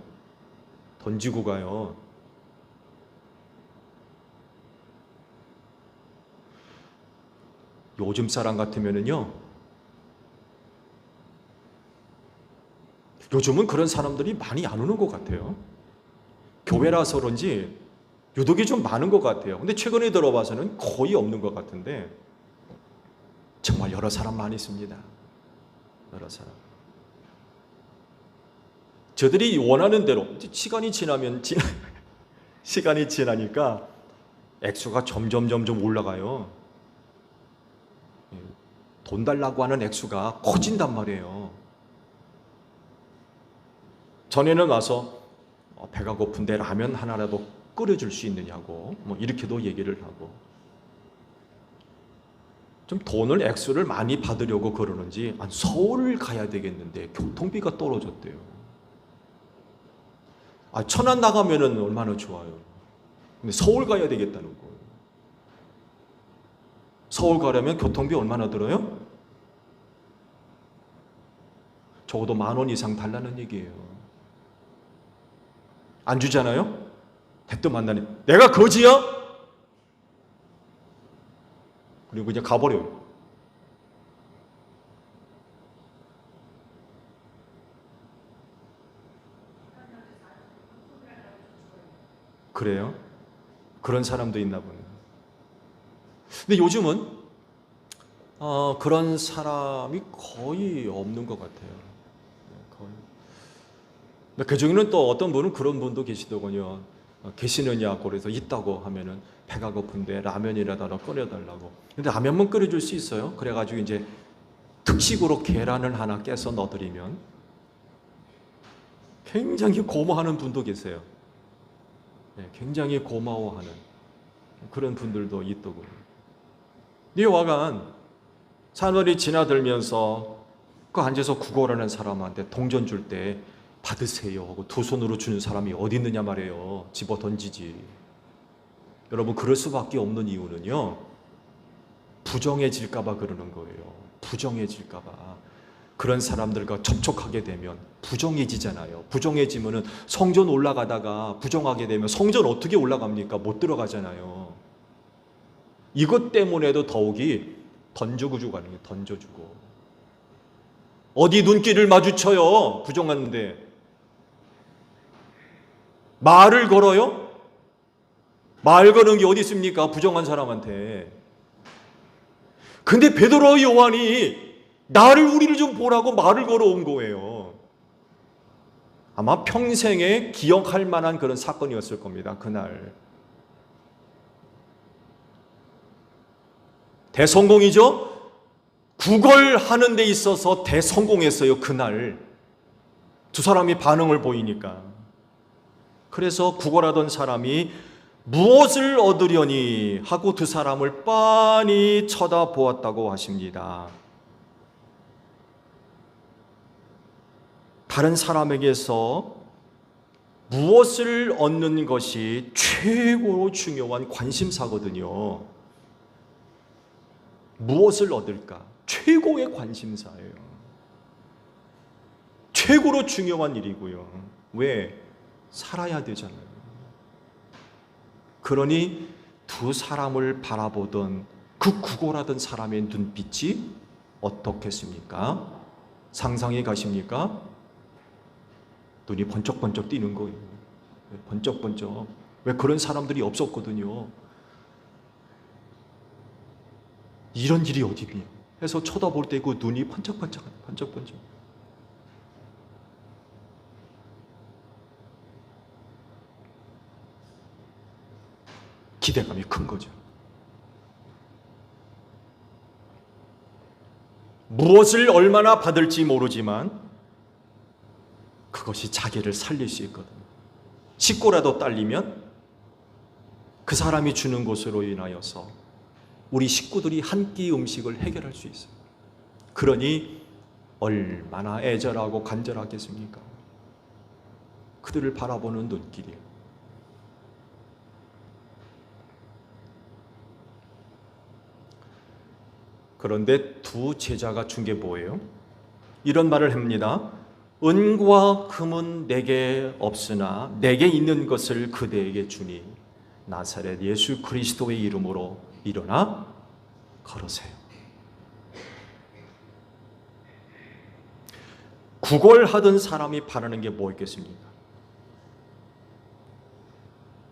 [SPEAKER 1] 던지고 가요. 요즘 사람 같으면은요, 요즘은 그런 사람들이 많이 안 오는 것 같아요. 교회라서 그런지 유독이 좀 많은 것 같아요. 근데 최근에 들어봐서는 거의 없는 것 같은데 정말 여러 사람 많이 있습니다. 여러 사람. 저들이 원하는 대로 시간이 지나니까 액수가 점점 올라가요. 돈 달라고 하는 액수가 커진단 말이에요. 전에는 와서 배가 고픈데 라면 하나라도 끓여줄 수 있느냐고 뭐 이렇게도 얘기를 하고, 좀 돈을 액수를 많이 받으려고 그러는지 서울 가야 되겠는데 교통비가 떨어졌대요. 천안 나가면은 얼마나 좋아요. 근데 서울 가야 되겠다는 거예요. 서울 가려면 교통비 얼마나 들어요? 적어도 10,000원 이상 달라는 얘기예요. 안 주잖아요? 대뜸 만나니 내가 거지야? 그리고 그냥 가버려요. 그래요? 그런 사람도 있나 보네요. 근데 요즘은 그런 사람이 거의 없는 것 같아요. 거의. 그 중에는 또 어떤 분은 그런 분도 계시더군요. 계시느냐고 그래서 있다고 하면은 배가 고픈데 라면이라도 끓여달라고. 근데 라면만 끓여줄 수 있어요. 그래가지고 이제 특식으로 계란을 하나 깨서 넣어드리면 굉장히 고마워하는 분도 계세요. 굉장히 고마워하는 그런 분들도 있더군요. 이와간 사람들이 지나들면서 그 앉아서 구걸하는 사람한테 동전 줄 때 받으세요 하고 두 손으로 주는 사람이 어디 있느냐 말이에요. 집어 던지지. 여러분, 그럴 수밖에 없는 이유는요, 부정해질까 봐 그러는 거예요. 부정해질까 봐. 그런 사람들과 접촉하게 되면 부정해지잖아요. 부정해지면은 성전 올라가다가 부정하게 되면 성전 어떻게 올라갑니까? 못 들어가잖아요. 이것 때문에도 더욱이 던져주고 가는 거예요. 던져주고. 어디 눈길을 마주쳐요? 부정하는데. 말을 걸어요? 말 거는 게 어디 있습니까? 부정한 사람한테. 근데 베드로 요한이 우리를 좀 보라고 말을 걸어온 거예요. 아마 평생에 기억할 만한 그런 사건이었을 겁니다. 그날. 대성공이죠? 구걸하는 데 있어서 대성공했어요. 그날. 두 사람이 반응을 보이니까. 그래서 구걸하던 사람이 무엇을 얻으려니 하고 두 사람을 빤히 쳐다보았다고 하십니다. 다른 사람에게서 무엇을 얻는 것이 최고로 중요한 관심사거든요. 무엇을 얻을까? 최고의 관심사예요. 최고로 중요한 일이고요. 왜? 살아야 되잖아요. 그러니 두 사람을 바라보던 그 구걸하던 사람의 눈빛이 어떻겠습니까? 상상해 가십니까? 눈이 번쩍번쩍 뛰는 거예요. 번쩍번쩍. 왜? 그런 사람들이 없었거든요. 이런 일이 어디 있냐 해서 쳐다볼 때 그 눈이 번쩍번쩍. 기대감이 큰 거죠. 무엇을 얼마나 받을지 모르지만 그것이 자기를 살릴 수 있거든요. 식고라도 딸리면 그 사람이 주는 것으로 인하여서 우리 식구들이 한 끼 음식을 해결할 수 있어요. 그러니 얼마나 애절하고 간절하겠습니까? 그들을 바라보는 눈길이에요. 그런데 두 제자가 준 게 뭐예요? 이런 말을 합니다. 은과 금은 내게 없으나 내게 있는 것을 그대에게 주니 나사렛 예수 그리스도의 이름으로 일어나 걸으세요. 구걸하던 사람이 바라는 게 뭐였겠습니까?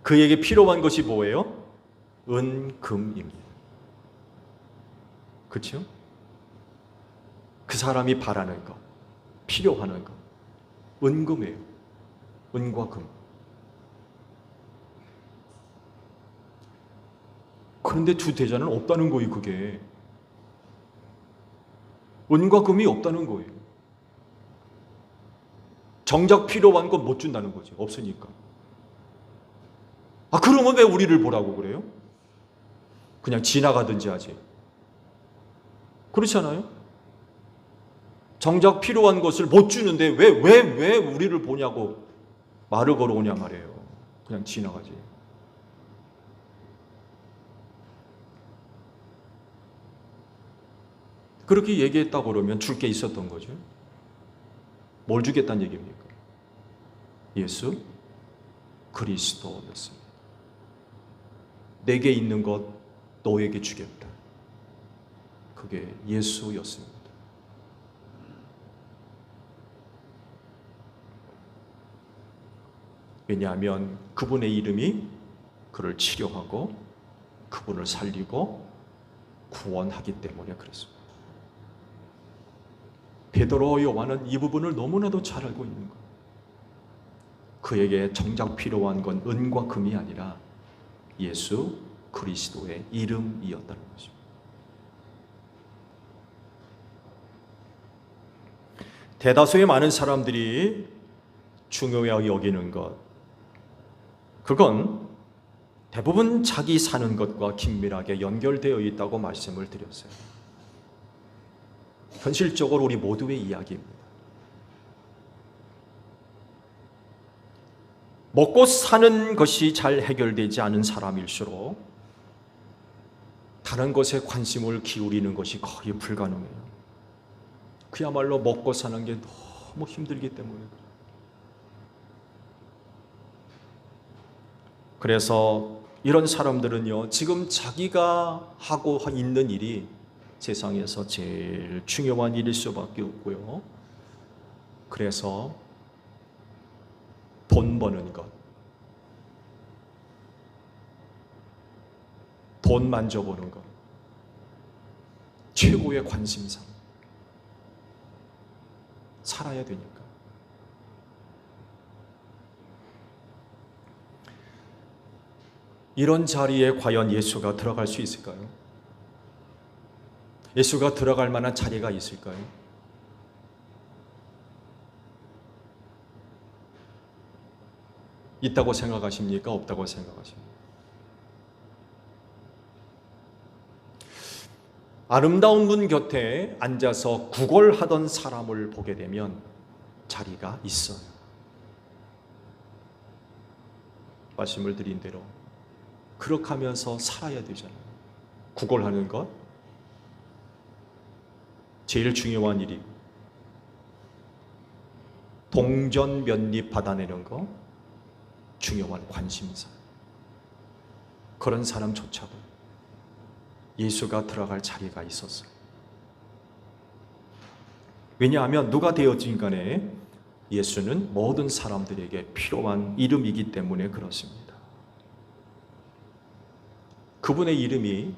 [SPEAKER 1] 그에게 필요한 것이 뭐예요? 은, 금입니다. 그렇죠? 그 사람이 바라는 것, 필요하는 것, 은금이에요. 은과 금. 그런데 두 대자는 없다는 거예요, 그게. 은과 금이 없다는 거예요. 정작 필요한 건 못 준다는 거죠. 없으니까. 그러면 왜 우리를 보라고 그래요? 그냥 지나가든지 하지. 그렇지 않아요? 정작 필요한 것을 못 주는데 왜 우리를 보냐고 말을 걸어오냐 말이에요. 그냥 지나가지. 그렇게 얘기했다고 그러면 줄 게 있었던 거죠. 뭘 주겠다는 얘기입니까? 예수 그리스도였습니다. 내게 있는 것 너에게 주겠다. 그게 예수였습니다. 왜냐하면 그분의 이름이 그를 치료하고 그분을 살리고 구원하기 때문에 그렇습니다. 베드로 요한은 이 부분을 너무나도 잘 알고 있는 거예요. 그에게 정작 필요한 건 은과 금이 아니라 예수 그리스도의 이름이었다는 것입니다. 대다수의 많은 사람들이 중요하게 여기는 것, 그건 대부분 자기 사는 것과 긴밀하게 연결되어 있다고 말씀을 드렸어요. 현실적으로 우리 모두의 이야기입니다. 먹고 사는 것이 잘 해결되지 않은 사람일수록 다른 것에 관심을 기울이는 것이 거의 불가능해요. 그야말로 먹고 사는 게 너무 힘들기 때문에. 그래서 이런 사람들은요, 지금 자기가 하고 있는 일이 세상에서 제일 중요한 일일 수밖에 없고요. 그래서 돈 버는 것, 돈 만져보는 것, 최고의 관심사. 살아야 되니까. 이런 자리에 과연 예수가 들어갈 수 있을까요? 예수가 들어갈 만한 자리가 있을까요? 있다고 생각하십니까? 없다고 생각하십니까? 아름다운 문 곁에 앉아서 구걸하던 사람을 보게 되면 자리가 있어요. 말씀을 드린 대로 그렇게 하면서 살아야 되잖아요. 구걸하는 것 제일 중요한 일이고, 동전 몇 입 받아내는 거 중요한 관심사. 그런 사람조차도 예수가 들어갈 자리가 있었어요. 왜냐하면 누가 되었든 간에 예수는 모든 사람들에게 필요한 이름이기 때문에 그렇습니다. 그분의 이름이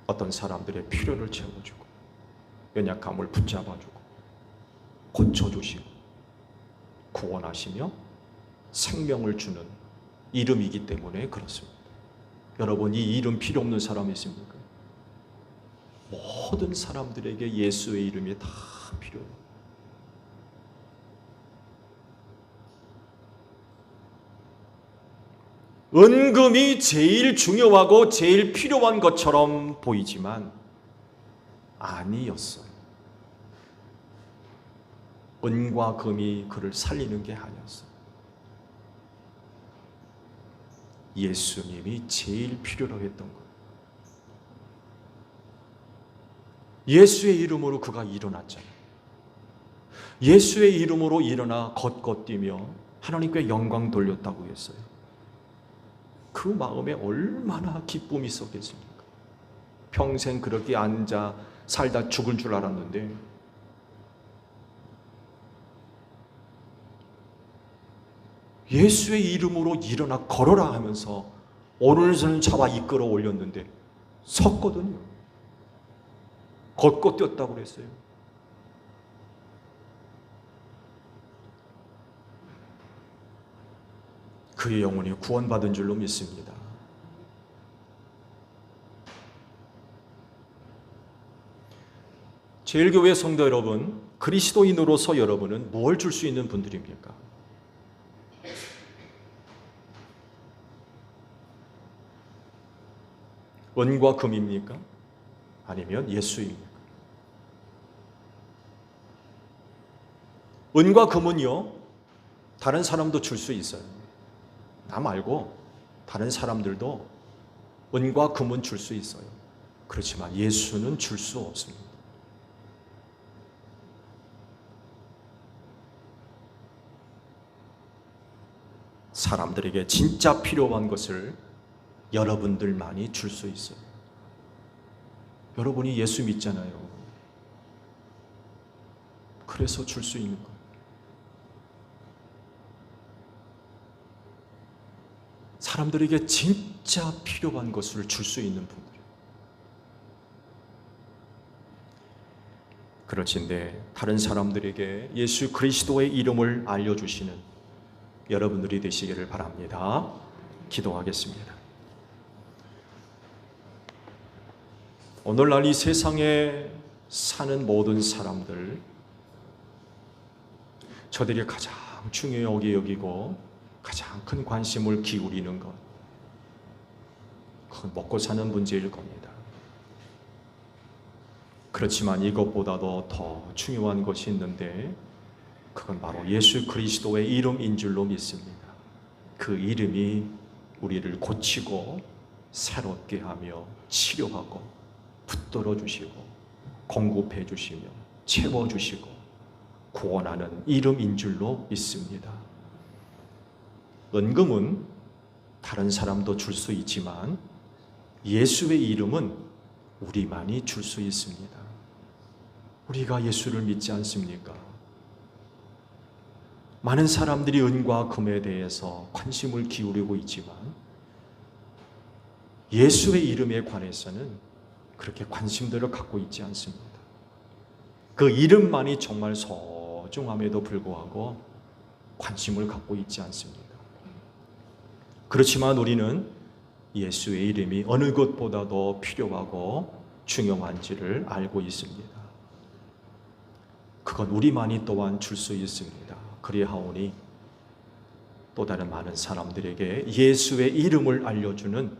[SPEAKER 1] 어떤 사람들의 필요를 채워주고 연약함을 붙잡아주고 고쳐주시고 구원하시며 생명을 주는 이름이기 때문에 그렇습니다. 여러분, 이 이름 필요 없는 사람 있습니까? 모든 사람들에게 예수의 이름이 다 필요해요. 은금이 제일 중요하고 제일 필요한 것처럼 보이지만 아니었어요. 은과 금이 그를 살리는 게 아니었어요. 예수님이 제일 필요로 했던 거예요. 예수의 이름으로 그가 일어났잖아요. 예수의 이름으로 일어나 걷고 뛰며 하나님께 영광 돌렸다고 했어요. 그 마음에 얼마나 기쁨이 있었겠습니까? 평생 그렇게 앉아 살다 죽을 줄 알았는데 예수의 이름으로 일어나 걸어라 하면서 오른손을 잡아 이끌어 올렸는데 섰거든요. 걷고 뛰었다고 그랬어요. 그의 영혼이 구원받은 줄로 믿습니다. 제일교회 성도 여러분, 그리스도인으로서 여러분은 뭘 줄 수 있는 분들입니까? 은과 금입니까? 아니면 예수입니까? 은과 금은요, 다른 사람도 줄 수 있어요. 나 말고 다른 사람들도 은과 금은 줄 수 있어요. 그렇지만 예수는 줄 수 없습니다. 사람들에게 진짜 필요한 것을 여러분들만이 줄 수 있어요. 여러분이 예수 믿잖아요. 그래서 줄 수 있는 거예요. 사람들에게 진짜 필요한 것을 줄 수 있는 분들. 그렇지인데 다른 사람들에게 예수 그리스도의 이름을 알려주시는 여러분들이 되시기를 바랍니다. 기도하겠습니다. 오늘날 이 세상에 사는 모든 사람들, 저들이 가장 중요하게 여기고 가장 큰 관심을 기울이는 것, 그건 먹고 사는 문제일 겁니다. 그렇지만 이것보다도 더 중요한 것이 있는데 그건 바로 예수 그리스도의 이름인 줄로 믿습니다. 그 이름이 우리를 고치고 새롭게 하며 치료하고 붙들어 주시고 공급해 주시며 채워 주시고 구원하는 이름인 줄로 믿습니다. 은금은 다른 사람도 줄 수 있지만 예수의 이름은 우리만이 줄 수 있습니다. 우리가 예수를 믿지 않습니까? 많은 사람들이 은과 금에 대해서 관심을 기울이고 있지만 예수의 이름에 관해서는 그렇게 관심들을 갖고 있지 않습니다. 그 이름만이 정말 소중함에도 불구하고 관심을 갖고 있지 않습니다. 그렇지만 우리는 예수의 이름이 어느 것보다도 필요하고 중요한지를 알고 있습니다. 그건 우리만이 또한 줄 수 있습니다. 그리하오니 또 다른 많은 사람들에게 예수의 이름을 알려주는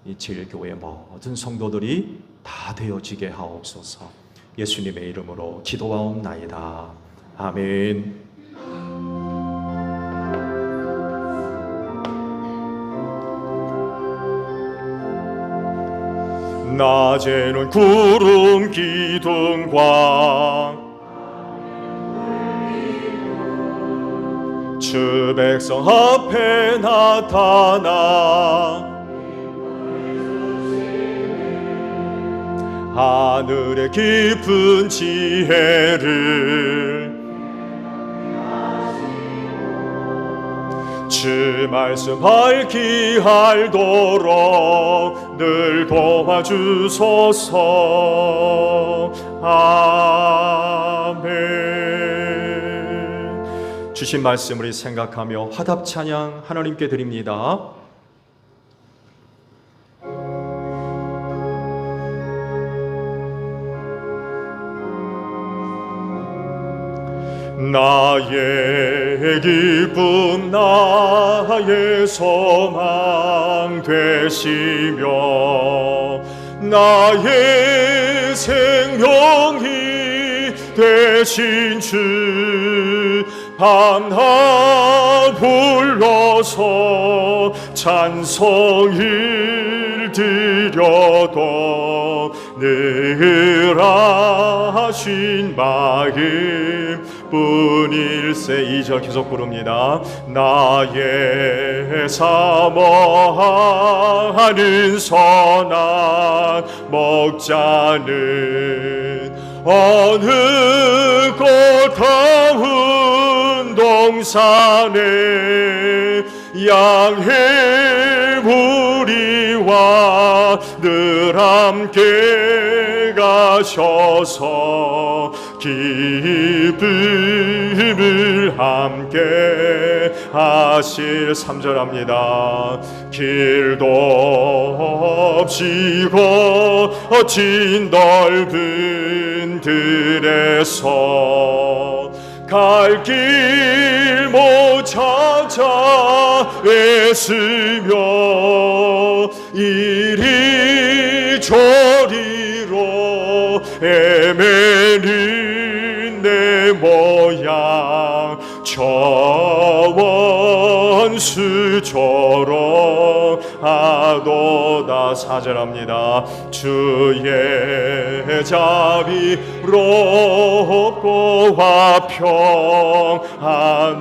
[SPEAKER 1] 이 제일교회 모든 성도들이 다 되어지게 하옵소서. 예수님의 이름으로 기도하옵나이다. 아멘. 낮에는 구름 기둥과 주 백성 앞에 나타나 하늘의 깊은 지혜를 주 말씀 밝히 알도록 늘 도와주소서. 아멘. 주신 말씀을 생각하며 화답 찬양 하나님께 드립니다.
[SPEAKER 4] 나의 기쁨 나의 소망 되시며 나의 생명이 되신 주 밤낮 불러서 찬송을 드려도 늘 하신 마음 뿐일세. 2절 계속 부릅니다. 나의 사모하는 선한 목자는 어느 꽃다운 동산에 양의 무리와 늘 함께 가셔서 기쁨을 함께 하실. 3절합니다. 길도 없이 거친 넓은 들에서 갈 길 못 찾아 애쓰며 이리 저리로 헤매는 내 모양 저 원수처럼 하도다. 4절합니다. 주의 자비롭고 화평한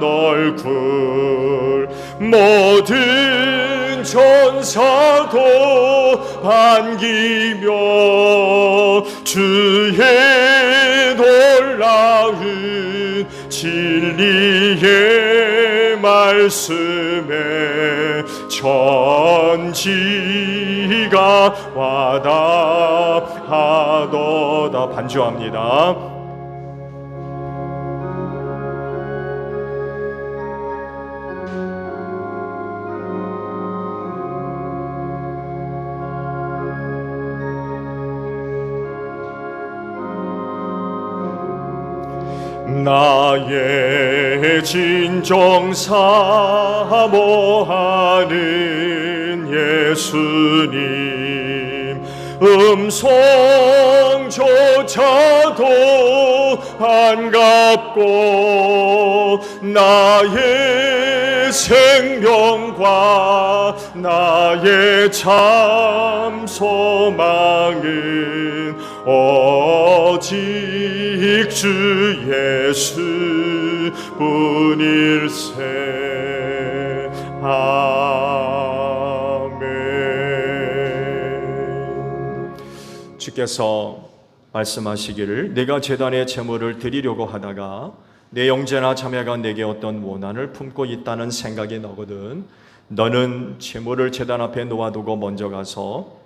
[SPEAKER 4] 얼굴 모든 천사도 반기며 주의 놀라운 진리의 말씀에 천지가 와답하도다. 반주합니다. 나의 진정 사모하는 예수님 음성조차도 반갑고 나의 생명과 나의 참 소망은 오직 주 예수 뿐일세. 아멘.
[SPEAKER 1] 주께서 말씀하시기를 내가 제단에 제물을 드리려고 하다가 내 형제나 자매가 내게 어떤 원한을 품고 있다는 생각이 나거든 너는 제물을 제단 앞에 놓아두고 먼저 가서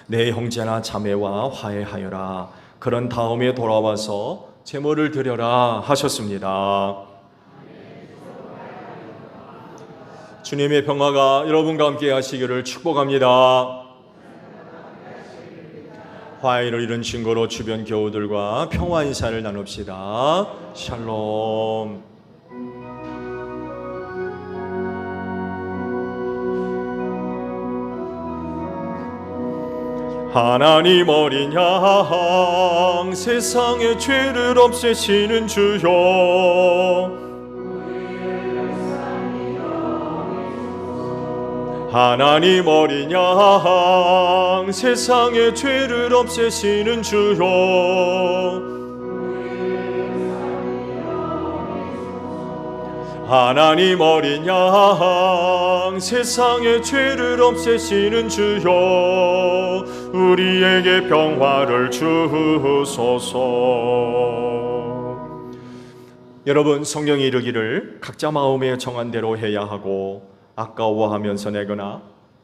[SPEAKER 1] 내 형제나 자매와 화해하여라. 그런 다음에 돌아와서 제물을 드려라 하셨습니다. 주님의 평화가 여러분과 함께 하시기를 축복합니다. 화해를 이룬 증거로 주변 교우들과 평화 인사를 나눕시다. 샬롬. 하나님 어린 양 세상의 죄를 없애시는 주여 하나님 어린 양 세상의 죄를 없애시는 주여 하나님 어린 양 세상의 죄를 없애시는 주여 우리에게 평화를 주소서. 여러분 성경이 이르기를 각자 마음에 정한 대로 해야 하고 아까워하면서 내거나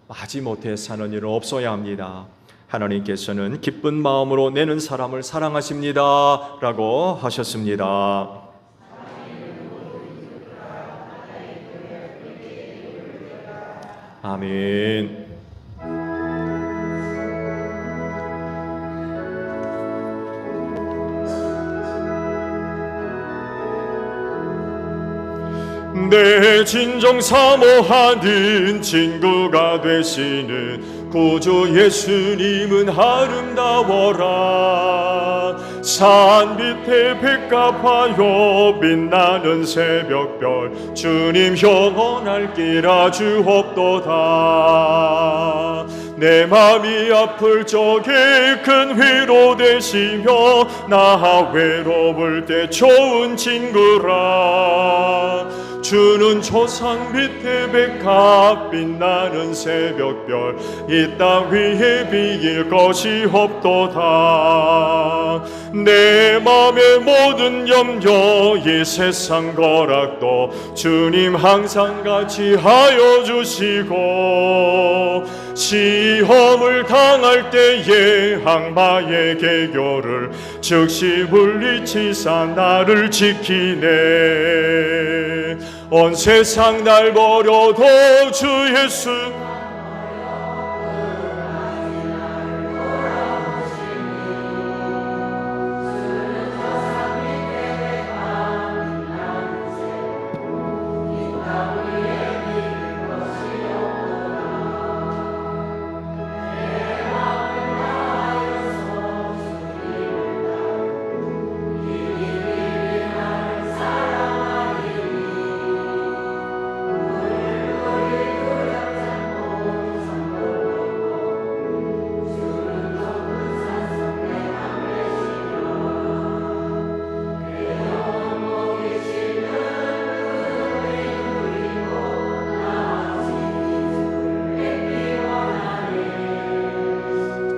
[SPEAKER 1] 마지못해 사는 일은 없어야 합니다. 하나님께서는 기쁜 마음으로 내는 사람을 사랑하십니다 라고 하셨습니다. 아멘.
[SPEAKER 4] 내 진정 사모하는 친구가 되시는 구주 예수님은 아름다워라. 산 밑에 백합하여 빛나는 새벽별 주님 영원할 길 아주 없도다. 내 맘이 아플 적에 큰 위로 되시며 나 외로울 때 좋은 친구라. 주는 조상 밑에 백합 빛나는 새벽별 이 땅 위에 비길 것이 없도다. 내 맘의 모든 염려 이 세상 거락도 주님 항상 같이 하여 주시고 시험을 당할 때에 악마의 계교를 즉시 물리치사 나를 지키네. 온 세상 날 버려도 주 예수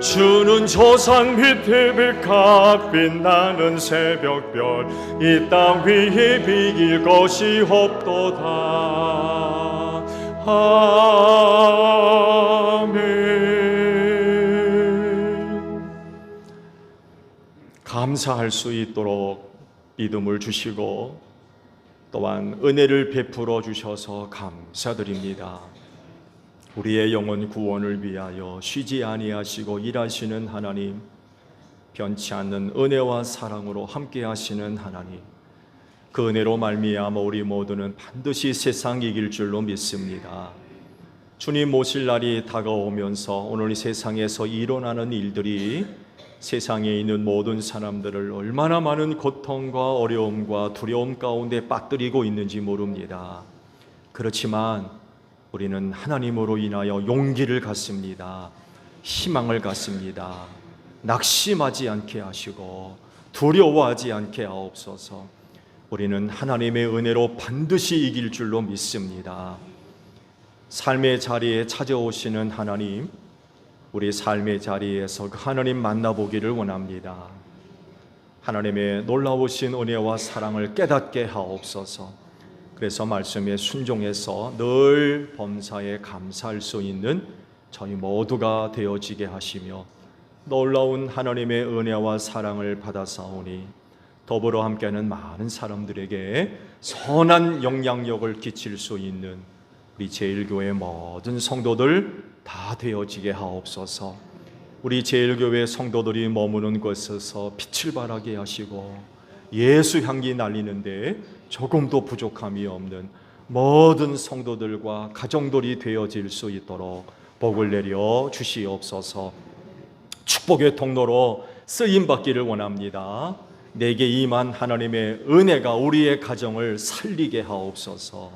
[SPEAKER 4] 주는 조상 밑에 백합 빛나는 새벽별 이 땅 위에 비길 것이 없도다. 아멘.
[SPEAKER 1] 감사할 수 있도록 믿음을 주시고 또한 은혜를 베풀어 주셔서 감사드립니다. 우리의 영혼 구원을 위하여 쉬지 아니하시고 일하시는 하나님, 변치 않는 은혜와 사랑으로 함께 하시는 하나님, 그 은혜로 말미암아 우리 모두는 반드시 세상 이길 줄로 믿습니다. 주님 모실 날이 다가오면서 오늘 이 세상에서 일어나는 일들이 세상에 있는 모든 사람들을 얼마나 많은 고통과 어려움과 두려움 가운데 빠뜨리고 있는지 모릅니다. 그렇지만 우리는 하나님으로 인하여 용기를 갖습니다. 희망을 갖습니다. 낙심하지 않게 하시고 두려워하지 않게 하옵소서. 우리는 하나님의 은혜로 반드시 이길 줄로 믿습니다. 삶의 자리에 찾아오시는 하나님, 우리 삶의 자리에서 그 하나님 만나보기를 원합니다. 하나님의 놀라우신 은혜와 사랑을 깨닫게 하옵소서. 그래서 말씀에 순종해서 늘 범사에 감사할 수 있는 저희 모두가 되어지게 하시며 놀라운 하나님의 은혜와 사랑을 받아사오니 더불어 함께하는 많은 사람들에게 선한 영향력을 끼칠 수 있는 우리 제1교회 모든 성도들 다 되어지게 하옵소서. 우리 제1교회 성도들이 머무는 곳에서 빛을 발하게 하시고 예수 향기 날리는데 조금도 부족함이 없는 모든 성도들과 가정들이 되어질 수 있도록 복을 내려 주시옵소서. 축복의 통로로 쓰임 받기를 원합니다. 내게 임한 하나님의 은혜가 우리의 가정을 살리게 하옵소서.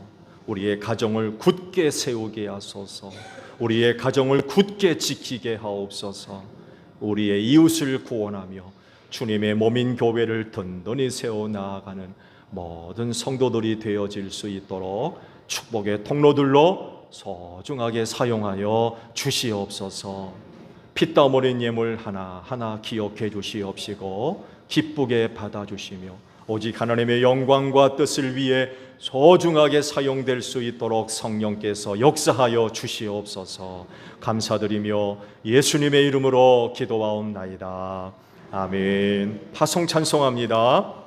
[SPEAKER 1] 우리의 가정을 굳게 세우게 하소서. 우리의 가정을 굳게 지키게 하옵소서. 우리의 이웃을 구원하며 주님의 몸인 교회를 든든히 세워 나아가는 모든 성도들이 되어질 수 있도록 축복의 통로들로 소중하게 사용하여 주시옵소서. 피땀 흘린 예물 하나하나 기억해 주시옵시고 기쁘게 받아주시며 오직 하나님의 영광과 뜻을 위해 소중하게 사용될 수 있도록 성령께서 역사하여 주시옵소서. 감사드리며 예수님의 이름으로 기도하옵나이다. 아멘. 파송 찬송합니다.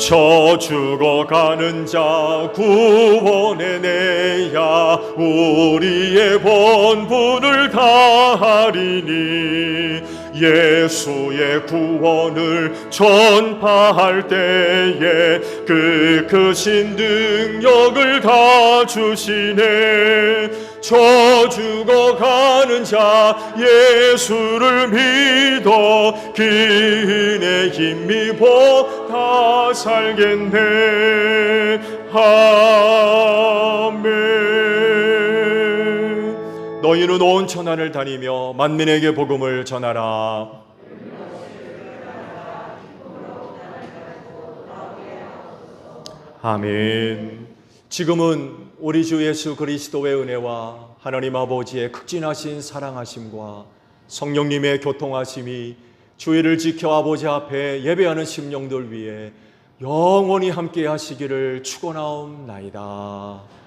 [SPEAKER 4] 저 죽어가는 자 구원해내야 우리의 본분을 다하리니 예수의 구원을 전파할 때에 그 크신 능력을 다 주시네. 저 죽어가는 자 예수를 믿어 그의 힘입어 다 살겠네. 아멘. 너희는 온 천하를 다니며 만민에게 복음을 전하라. 아멘. 지금은 우리 주 예수 그리스도의 은혜와 하나님 아버지의 극진하신 사랑하심과 성령님의 교통하심이 주의를 지켜 아버지 앞에 예배하는 심령들 위해 영원히 함께 하시기를 축원하옵나이다.